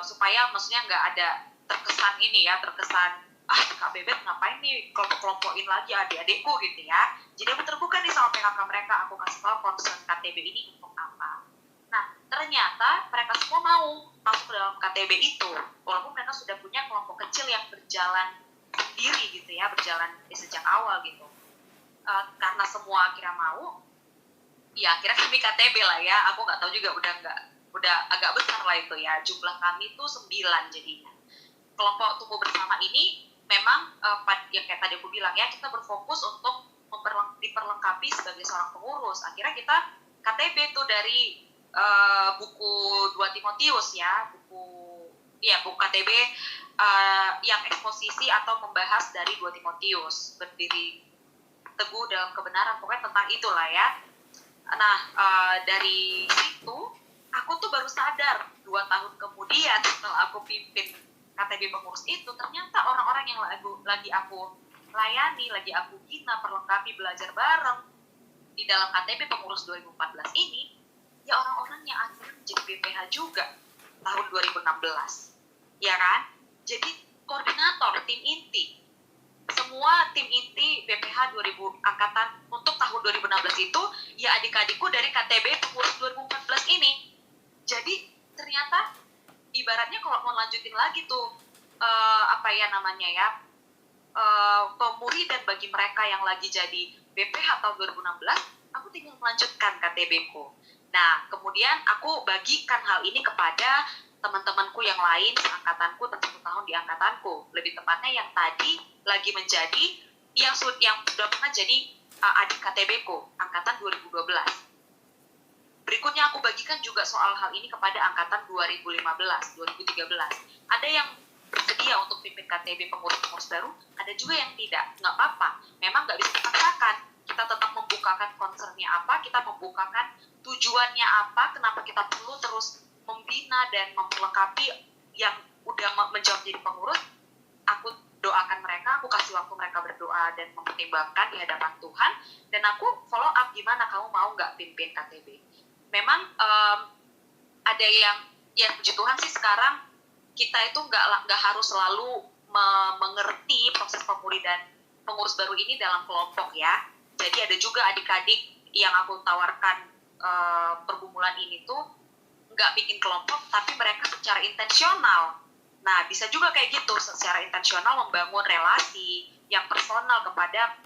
supaya maksudnya nggak ada terkesan ini ya, terkesan Kak Bebet ngapain nih kelompok-kelompokin lagi adik-adikku gitu ya. Jadi aku terbuka nih sama PKK mereka, aku kasih tahu concern KTB ini untuk apa. Nah, ternyata mereka semua mau masuk ke dalam KTB itu, walaupun mereka sudah punya kelompok kecil yang berjalan sendiri gitu ya, berjalan sejak awal gitu. Karena semua akhirnya mau, ya akhirnya kami KTB lah ya. Aku nggak tahu juga udah agak besar lah itu ya. Jumlah kami tuh 9 jadinya. Kelompok tumbuh bersama ini memang yang kayak tadi aku bilang ya, kita berfokus untuk diperlengkapi sebagai seorang pengurus. Akhirnya kita KTB tuh dari buku 2 Timotius ya, buku KTB yang eksposisi atau membahas dari 2 Timotius, berdiri teguh dalam kebenaran, pokoknya tentang itulah ya. Nah, dari situ aku tuh baru sadar 2 tahun kemudian setelah aku pimpin KTB pengurus itu, ternyata orang-orang yang lagi aku layani, lagi aku bina, perlengkapi, belajar bareng di dalam KTB pengurus 2014 ini, ya orang-orang yang akhirnya menjadi BPH juga tahun 2016, ya kan? Jadi koordinator tim inti, semua tim inti BPH 2000 angkatan untuk tahun 2016 itu ya adik-adikku dari KTB pengurus 2014 ini. Jadi ternyata ibaratnya kalau mau lanjutin lagi tuh pemuridan bagi mereka yang lagi jadi BPH tahun 2016, aku tinggal melanjutkan KTB-ku. Nah, kemudian aku bagikan hal ini kepada teman-temanku yang lain seangkatanku, 1 tahun di angkatanku. Lebih tepatnya yang tadi lagi menjadi, yang sudah pernah jadi adik KTB-ku, angkatan 2012. Berikutnya aku bagikan juga soal hal ini kepada angkatan 2015, 2013. Ada yang bersedia untuk pimpin KTB pengurus-pengurus baru, ada juga yang tidak. Nggak apa-apa, memang nggak bisa dipaksakan. Kita tetap membukakan concern-nya apa, kita membukakan tujuannya apa, kenapa kita perlu terus membina dan memperlengkapi yang udah menjawab jadi pengurus. Aku doakan mereka, aku kasih waktu mereka berdoa dan mempertimbangkan di hadapan Tuhan, dan aku follow up gimana kamu mau nggak pimpin KTB. Memang ada yang puji Tuhan sih sekarang kita itu nggak harus selalu mengerti proses pemuridan pengurus baru ini dalam kelompok ya. Jadi ada juga adik-adik yang aku tawarkan pergumulan ini tuh nggak bikin kelompok, tapi mereka secara intensional. Nah, bisa juga kayak gitu, secara intensional membangun relasi yang personal kepada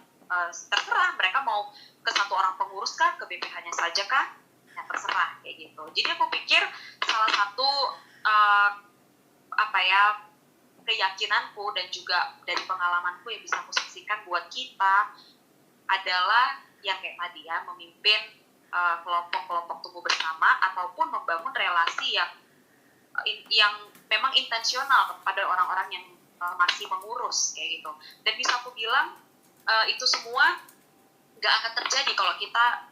terserah mereka mau ke satu orang pengurus kah, ke BPH-nya saja kah, ya terserah kayak gitu. Jadi aku pikir salah satu keyakinanku dan juga dari pengalamanku yang bisa aku saksikan buat kita adalah yang kayak tadi ya, memimpin kelompok-kelompok tumbuh bersama ataupun membangun relasi yang memang intensional kepada orang-orang yang masih mengurus kayak gitu. Dan bisa aku bilang itu semua nggak akan terjadi kalau kita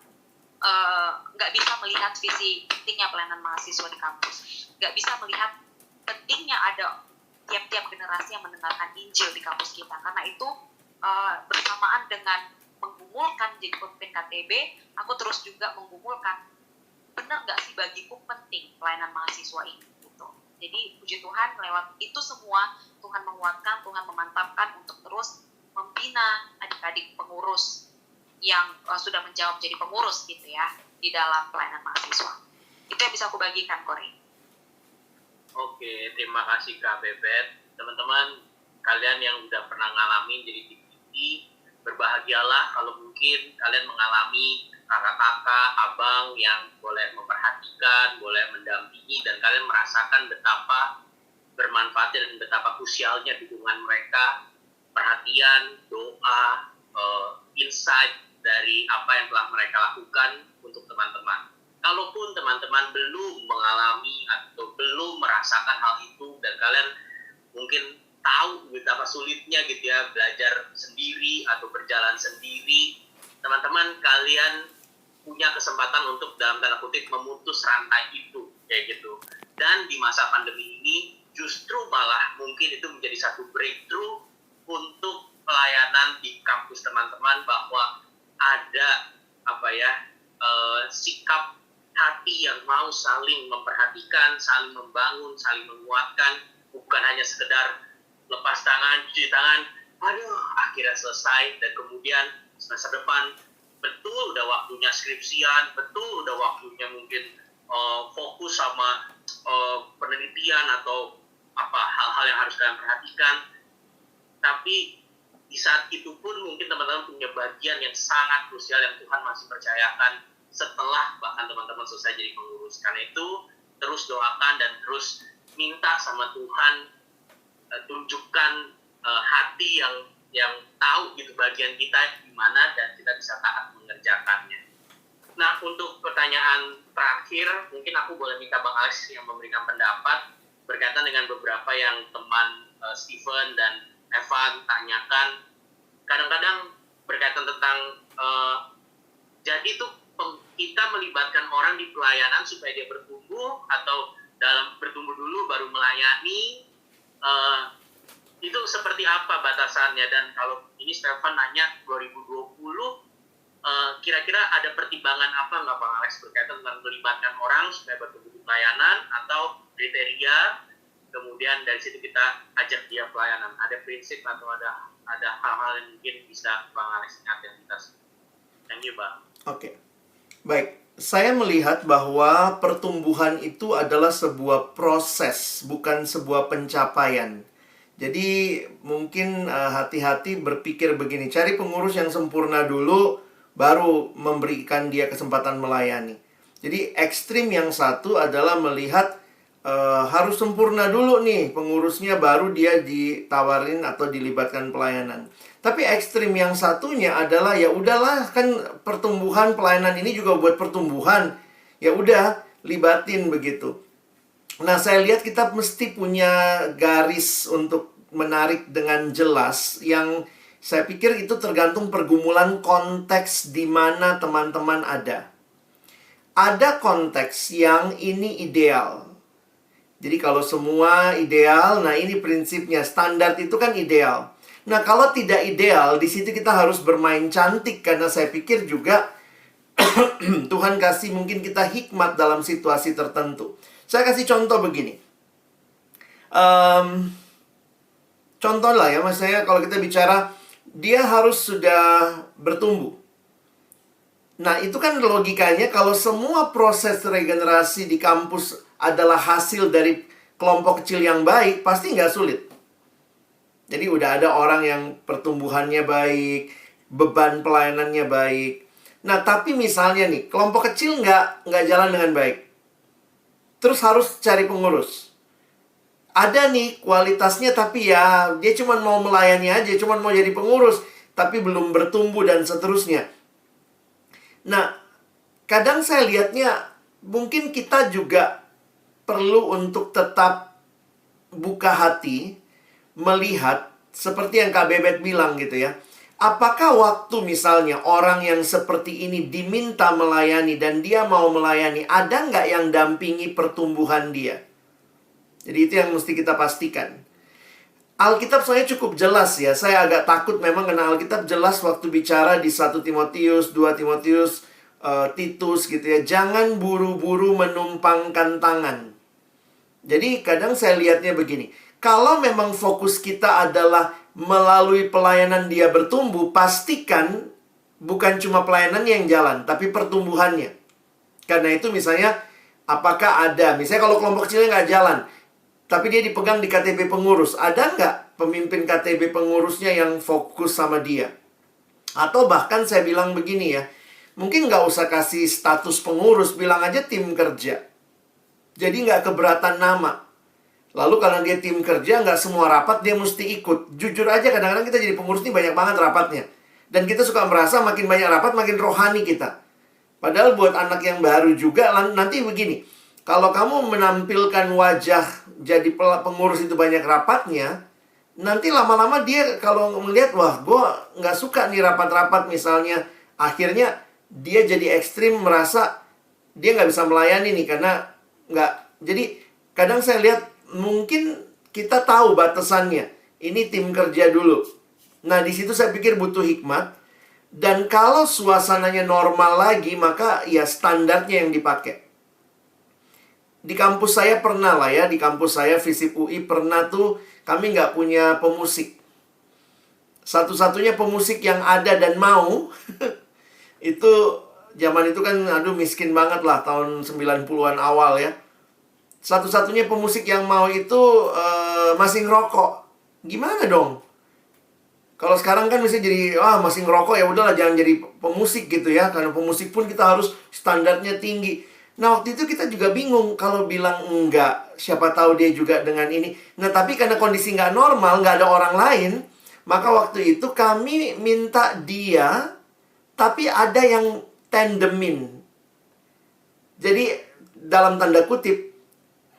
nggak bisa melihat visi pentingnya pelayanan mahasiswa di kampus, nggak bisa melihat pentingnya ada tiap-tiap generasi yang mendengarkan Injil di kampus kita. Karena itu bersamaan dengan menggumulkan jadi pemimpin KTB, aku terus juga menggumulkan benar nggak sih bagiku penting pelayanan mahasiswa ini gitu. Jadi puji Tuhan lewat itu semua Tuhan menguatkan, Tuhan memantapkan untuk terus membina adik-adik pengurus yang sudah menjawab jadi pengurus gitu ya di dalam pelayanan mahasiswa. Itu yang bisa aku bagikan, Kori. Oke, terima kasih Kak Bebet. Teman-teman, kalian yang udah pernah ngalamin jadi TPT, berbahagialah kalau mungkin kalian mengalami kakak-kakak, abang yang boleh memperhatikan, boleh mendampingi, dan kalian merasakan betapa bermanfaatnya dan betapa krusialnya dukungan mereka, perhatian, doa, insight dari apa yang telah mereka lakukan untuk teman-teman. Kalaupun teman-teman belum mengalami atau belum merasakan hal itu dan kalian mungkin tahu betapa sulitnya gitu ya belajar sendiri atau berjalan sendiri, teman-teman kalian punya kesempatan untuk dalam tanda kutip memutus rantai itu kayak gitu. Dan di masa pandemi ini justru malah mungkin itu menjadi satu breakthrough untuk pelayanan di kampus teman-teman, bahwa ada sikap hati yang mau saling memperhatikan, saling membangun, saling menguatkan, bukan hanya sekedar lepas tangan, cuci tangan, aduh akhirnya selesai, dan kemudian semester depan betul udah waktunya skripsian, betul udah waktunya mungkin fokus sama penelitian atau apa hal-hal yang harus kalian perhatikan. Tapi di saat itu pun mungkin teman-teman punya bagian yang sangat krusial yang Tuhan masih percayakan setelah bahkan teman-teman selesai jadi pengurus. Karena itu terus doakan dan terus minta sama Tuhan, tunjukkan hati yang tahu gitu bagian kita di mana dan kita bisa taat mengerjakannya. Nah, untuk pertanyaan terakhir, mungkin aku boleh minta Bang Alex yang memberikan pendapat berkaitan dengan beberapa yang teman Stephen dan Evan tanyakan. Kadang-kadang berkaitan tentang jadi itu kita melibatkan orang di pelayanan supaya dia bertumbuh, atau dalam bertumbuh dulu baru melayani, itu seperti apa batasannya? Dan kalau ini Stephen nanya 2020, kira-kira ada pertimbangan apa nggak Bang Alex berkaitan tentang melibatkan orang supaya bertumbuh di pelayanan, atau kriteria kemudian dari situ kita ajak dia pelayanan? Ada prinsip atau ada hal-hal yang mungkin bisa Bang Alex ingatkan kita? Thank you, Bang. Oke. Baik, saya melihat bahwa pertumbuhan itu adalah sebuah proses, bukan sebuah pencapaian. Jadi mungkin hati-hati berpikir begini, cari pengurus yang sempurna dulu, baru memberikan dia kesempatan melayani. Jadi ekstrim yang satu adalah melihat harus sempurna dulu nih pengurusnya, baru dia ditawarin atau dilibatkan pelayanan. Tapi ekstrim yang satunya adalah ya udahlah, kan pertumbuhan pelayanan ini juga buat pertumbuhan, ya udah libatin begitu. Nah, saya lihat kita mesti punya garis untuk menarik dengan jelas, yang saya pikir itu tergantung pergumulan konteks di mana teman-teman ada. Ada konteks yang ini ideal. Jadi kalau semua ideal, nah ini prinsipnya, standar itu kan ideal. Nah, kalau tidak ideal, di situ kita harus bermain cantik, karena saya pikir juga Tuhan kasih mungkin kita hikmat dalam situasi tertentu. Saya kasih contoh begini. Contoh lah ya, maksudnya kalau kita bicara dia harus sudah bertumbuh. Nah, itu kan logikanya kalau semua proses regenerasi di kampus adalah hasil dari kelompok kecil yang baik, pasti nggak sulit. Jadi udah ada orang yang pertumbuhannya baik, beban pelayanannya baik. Nah, tapi misalnya nih, kelompok kecil nggak jalan dengan baik. Terus harus cari pengurus. Ada nih kualitasnya, tapi ya dia cuma mau melayani aja, cuma mau jadi pengurus, tapi belum bertumbuh dan seterusnya. Nah, kadang saya lihatnya mungkin kita juga perlu untuk tetap buka hati, melihat seperti yang Kak Bebet bilang gitu ya. Apakah waktu misalnya orang yang seperti ini diminta melayani dan dia mau melayani, ada nggak yang dampingi pertumbuhan dia? Jadi itu yang mesti kita pastikan. Alkitab soalnya cukup jelas ya. Saya agak takut memang karena Alkitab jelas waktu bicara di 1 Timotius, 2 Timotius, Titus gitu ya. Jangan buru-buru menumpangkan tangan. Jadi kadang saya lihatnya begini. Kalau memang fokus kita adalah melalui pelayanan dia bertumbuh, pastikan bukan cuma pelayanannya yang jalan, tapi pertumbuhannya. Karena itu misalnya, apakah ada, misalnya kalau kelompok kecilnya nggak jalan, tapi dia dipegang di KTB pengurus, ada nggak pemimpin KTB pengurusnya yang fokus sama dia? Atau bahkan saya bilang begini ya, mungkin nggak usah kasih status pengurus, bilang aja tim kerja. Jadi nggak keberatan nama. Lalu karena dia tim kerja, nggak semua rapat dia mesti ikut. Jujur aja kadang-kadang kita jadi pengurus ini banyak banget rapatnya. Dan kita suka merasa makin banyak rapat, makin rohani kita. Padahal buat anak yang baru juga, nanti begini. Kalau kamu menampilkan wajah jadi pengurus itu banyak rapatnya, nanti lama-lama dia kalau melihat, wah gue nggak suka nih rapat-rapat misalnya. Akhirnya dia jadi ekstrim, merasa dia nggak bisa melayani nih karena nggak. Jadi kadang saya lihat, mungkin kita tahu batasannya. Ini tim kerja dulu. Nah, di situ saya pikir butuh hikmat. Dan kalau suasananya normal lagi, maka ya standarnya yang dipakai. di kampus saya pernah lah ya, di kampus saya FISIP UI pernah tuh kami nggak punya pemusik. Satu-satunya pemusik yang ada dan mau itu zaman itu kan aduh miskin banget lah, tahun 90-an awal ya. Satu-satunya pemusik yang mau itu masih ngerokok. Gimana dong? Kalau sekarang kan bisa jadi masih ngerokok, ya udahlah jangan jadi pemusik gitu ya, karena pemusik pun kita harus standarnya tinggi. Nah, waktu itu kita juga bingung kalau bilang enggak, siapa tahu dia juga dengan ini. Nah, tapi karena kondisi nggak normal, nggak ada orang lain, maka waktu itu kami minta dia, tapi ada yang tandemin. Jadi dalam tanda kutip,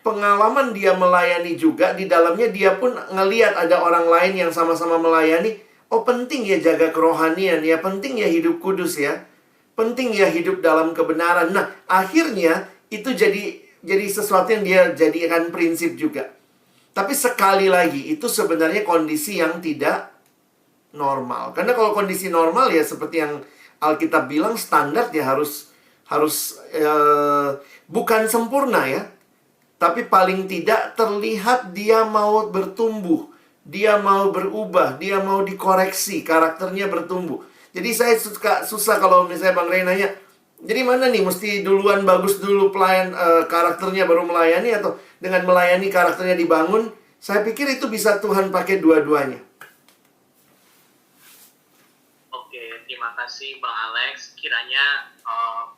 pengalaman dia melayani juga, di dalamnya dia pun ngeliat ada orang lain yang sama-sama melayani. Oh, penting ya jaga kerohanian ya, penting ya hidup kudus ya, penting ya hidup dalam kebenaran. Nah, akhirnya itu jadi sesuatu yang dia jadikan prinsip juga. Tapi sekali lagi, itu sebenarnya kondisi yang tidak normal. Karena kalau kondisi normal ya seperti yang Alkitab bilang, standar ya harus bukan sempurna ya, tapi paling tidak terlihat dia mau bertumbuh, dia mau berubah, dia mau dikoreksi, karakternya bertumbuh. Jadi saya susah kalau misalnya Bang Ray nanya, jadi mana nih, mesti duluan bagus dulu pelayan karakternya baru melayani, atau dengan melayani karakternya dibangun? Saya pikir itu bisa Tuhan pakai dua-duanya. Oke, terima kasih Bang Alex. Kiranya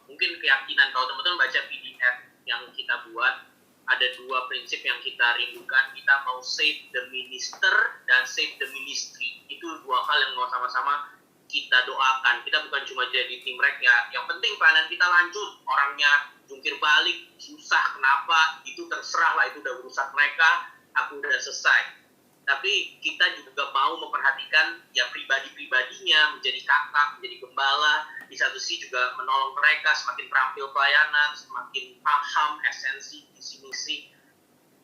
mungkin keyakinan kalau teman-teman baca PDF yang kita buat, ada dua prinsip yang kita rindukan. Kita mau save the minister dan save the ministry. Itu dua hal yang mau sama-sama kita doakan. Kita bukan cuma jadi tim rek ya, yang penting pelayanan kita lanjut. Orangnya jungkir balik, susah, kenapa, itu terserah lah, itu udah urusan mereka, aku udah selesai. Tapi kita juga mau memperhatikan ya pribadi-pribadinya, menjadi kakak, menjadi gembala. Di satu sisi juga menolong mereka semakin terampil pelayanan, semakin paham esensi visi misi.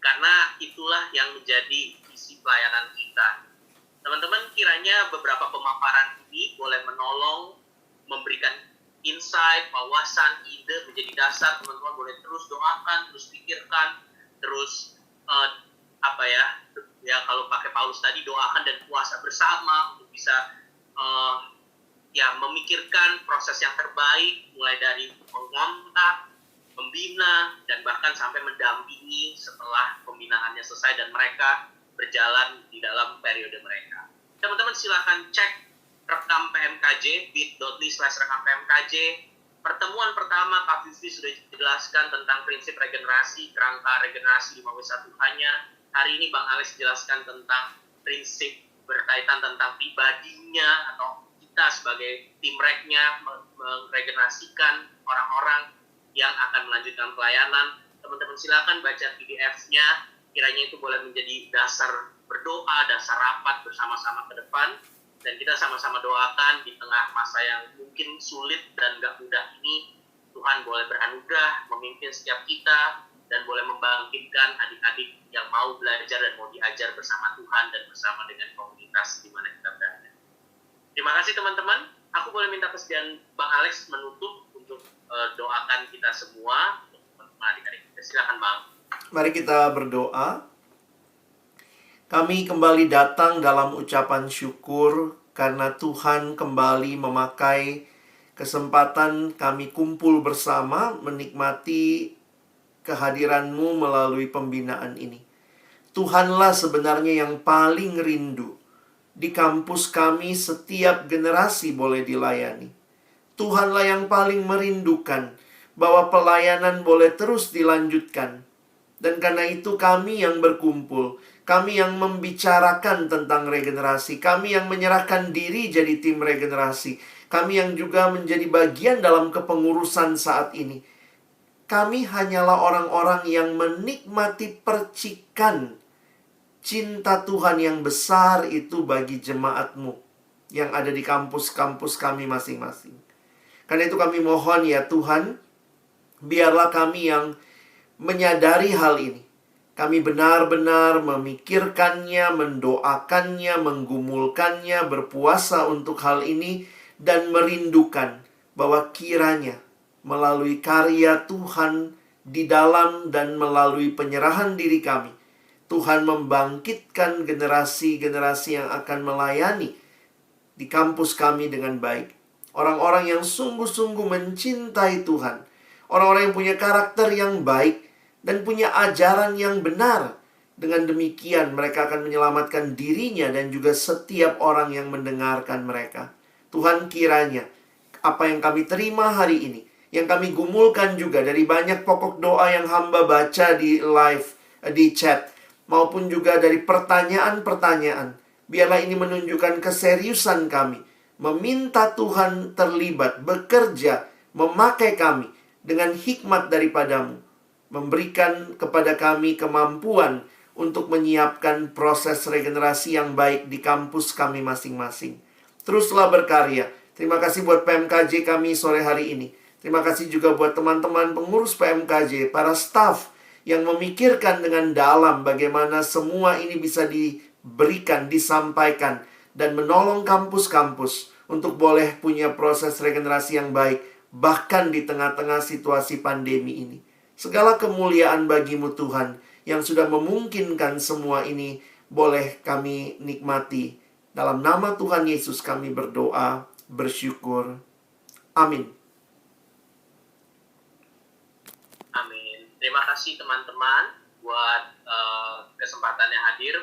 Karena itulah yang menjadi visi pelayanan kita. Teman-teman, kiranya beberapa pemaparan ini boleh menolong, memberikan insight, wawasan, ide menjadi dasar. Teman-teman boleh terus doakan, terus pikirkan, terus ya kalau pakai Paulus tadi, doakan dan puasa bersama untuk bisa memikirkan proses yang terbaik, mulai dari mengontak, membina, dan bahkan sampai mendampingi setelah pembinaannya selesai dan mereka berjalan di dalam periode mereka. Teman-teman silakan cek rekam PMKJ, bit.ly/rekam PMKJ. Pertemuan pertama Kak Vivi sudah dijelaskan tentang prinsip regenerasi, kerangka regenerasi 5W1 hanya. Hari ini Bang Alex jelaskan tentang prinsip berkaitan tentang pribadinya atau kita sebagai tim reknya meregenerasikan orang-orang yang akan melanjutkan pelayanan. Teman-teman silakan baca PDF-nya, kiranya itu boleh menjadi dasar berdoa, dasar rapat bersama-sama ke depan. Dan kita sama-sama doakan di tengah masa yang mungkin sulit dan gak mudah ini, Tuhan boleh beranugerah memimpin setiap kita, dan boleh membangkitkan adik-adik yang mau belajar dan mau diajar bersama Tuhan dan bersama dengan komunitas di mana kita berada. Terima kasih teman-teman. Aku boleh minta kesediaan Bang Alex menutup untuk doakan kita semua, untuk teman-teman adik-adik kita. Silakan Bang. Mari kita berdoa. Kami kembali datang dalam ucapan syukur karena Tuhan kembali memakai kesempatan kami kumpul bersama menikmati kehadiran-Mu melalui pembinaan ini. Tuhanlah sebenarnya yang paling rindu. Di kampus kami setiap generasi boleh dilayani. Tuhanlah yang paling merindukan bahwa pelayanan boleh terus dilanjutkan. Dan karena itu kami yang berkumpul, kami yang membicarakan tentang regenerasi, kami yang menyerahkan diri jadi tim regenerasi, kami yang juga menjadi bagian dalam kepengurusan saat ini. Kami hanyalah orang-orang yang menikmati percikan cinta Tuhan yang besar itu bagi jemaat-Mu yang ada di kampus-kampus kami masing-masing. Karena itu kami mohon ya Tuhan, biarlah kami yang menyadari hal ini. Kami benar-benar memikirkannya, mendoakannya, menggumulkannya, berpuasa untuk hal ini, dan merindukan bahwa kiranya melalui karya Tuhan di dalam dan melalui penyerahan diri kami, Tuhan membangkitkan generasi-generasi yang akan melayani di kampus kami dengan baik. Orang-orang yang sungguh-sungguh mencintai Tuhan. Orang-orang yang punya karakter yang baik dan punya ajaran yang benar. Dengan demikian mereka akan menyelamatkan dirinya dan juga setiap orang yang mendengarkan mereka. Tuhan, kiranya apa yang kami terima hari ini, yang kami gumulkan juga dari banyak pokok doa yang hamba baca di live, di chat, maupun juga dari pertanyaan-pertanyaan, biarlah ini menunjukkan keseriusan kami meminta Tuhan terlibat, bekerja, memakai kami dengan hikmat daripadamu, memberikan kepada kami kemampuan untuk menyiapkan proses regenerasi yang baik di kampus kami masing-masing. Teruslah berkarya. Terima kasih buat PMKJ kami sore hari ini. Terima kasih juga buat teman-teman pengurus PMKJ, para staf yang memikirkan dengan dalam bagaimana semua ini bisa diberikan, disampaikan, dan menolong kampus-kampus untuk boleh punya proses regenerasi yang baik, bahkan di tengah-tengah situasi pandemi ini. Segala kemuliaan bagimu Tuhan, yang sudah memungkinkan semua ini boleh kami nikmati. Dalam nama Tuhan Yesus kami berdoa, bersyukur. Amin. Amin. Terima kasih teman-teman buat kesempatannya hadir.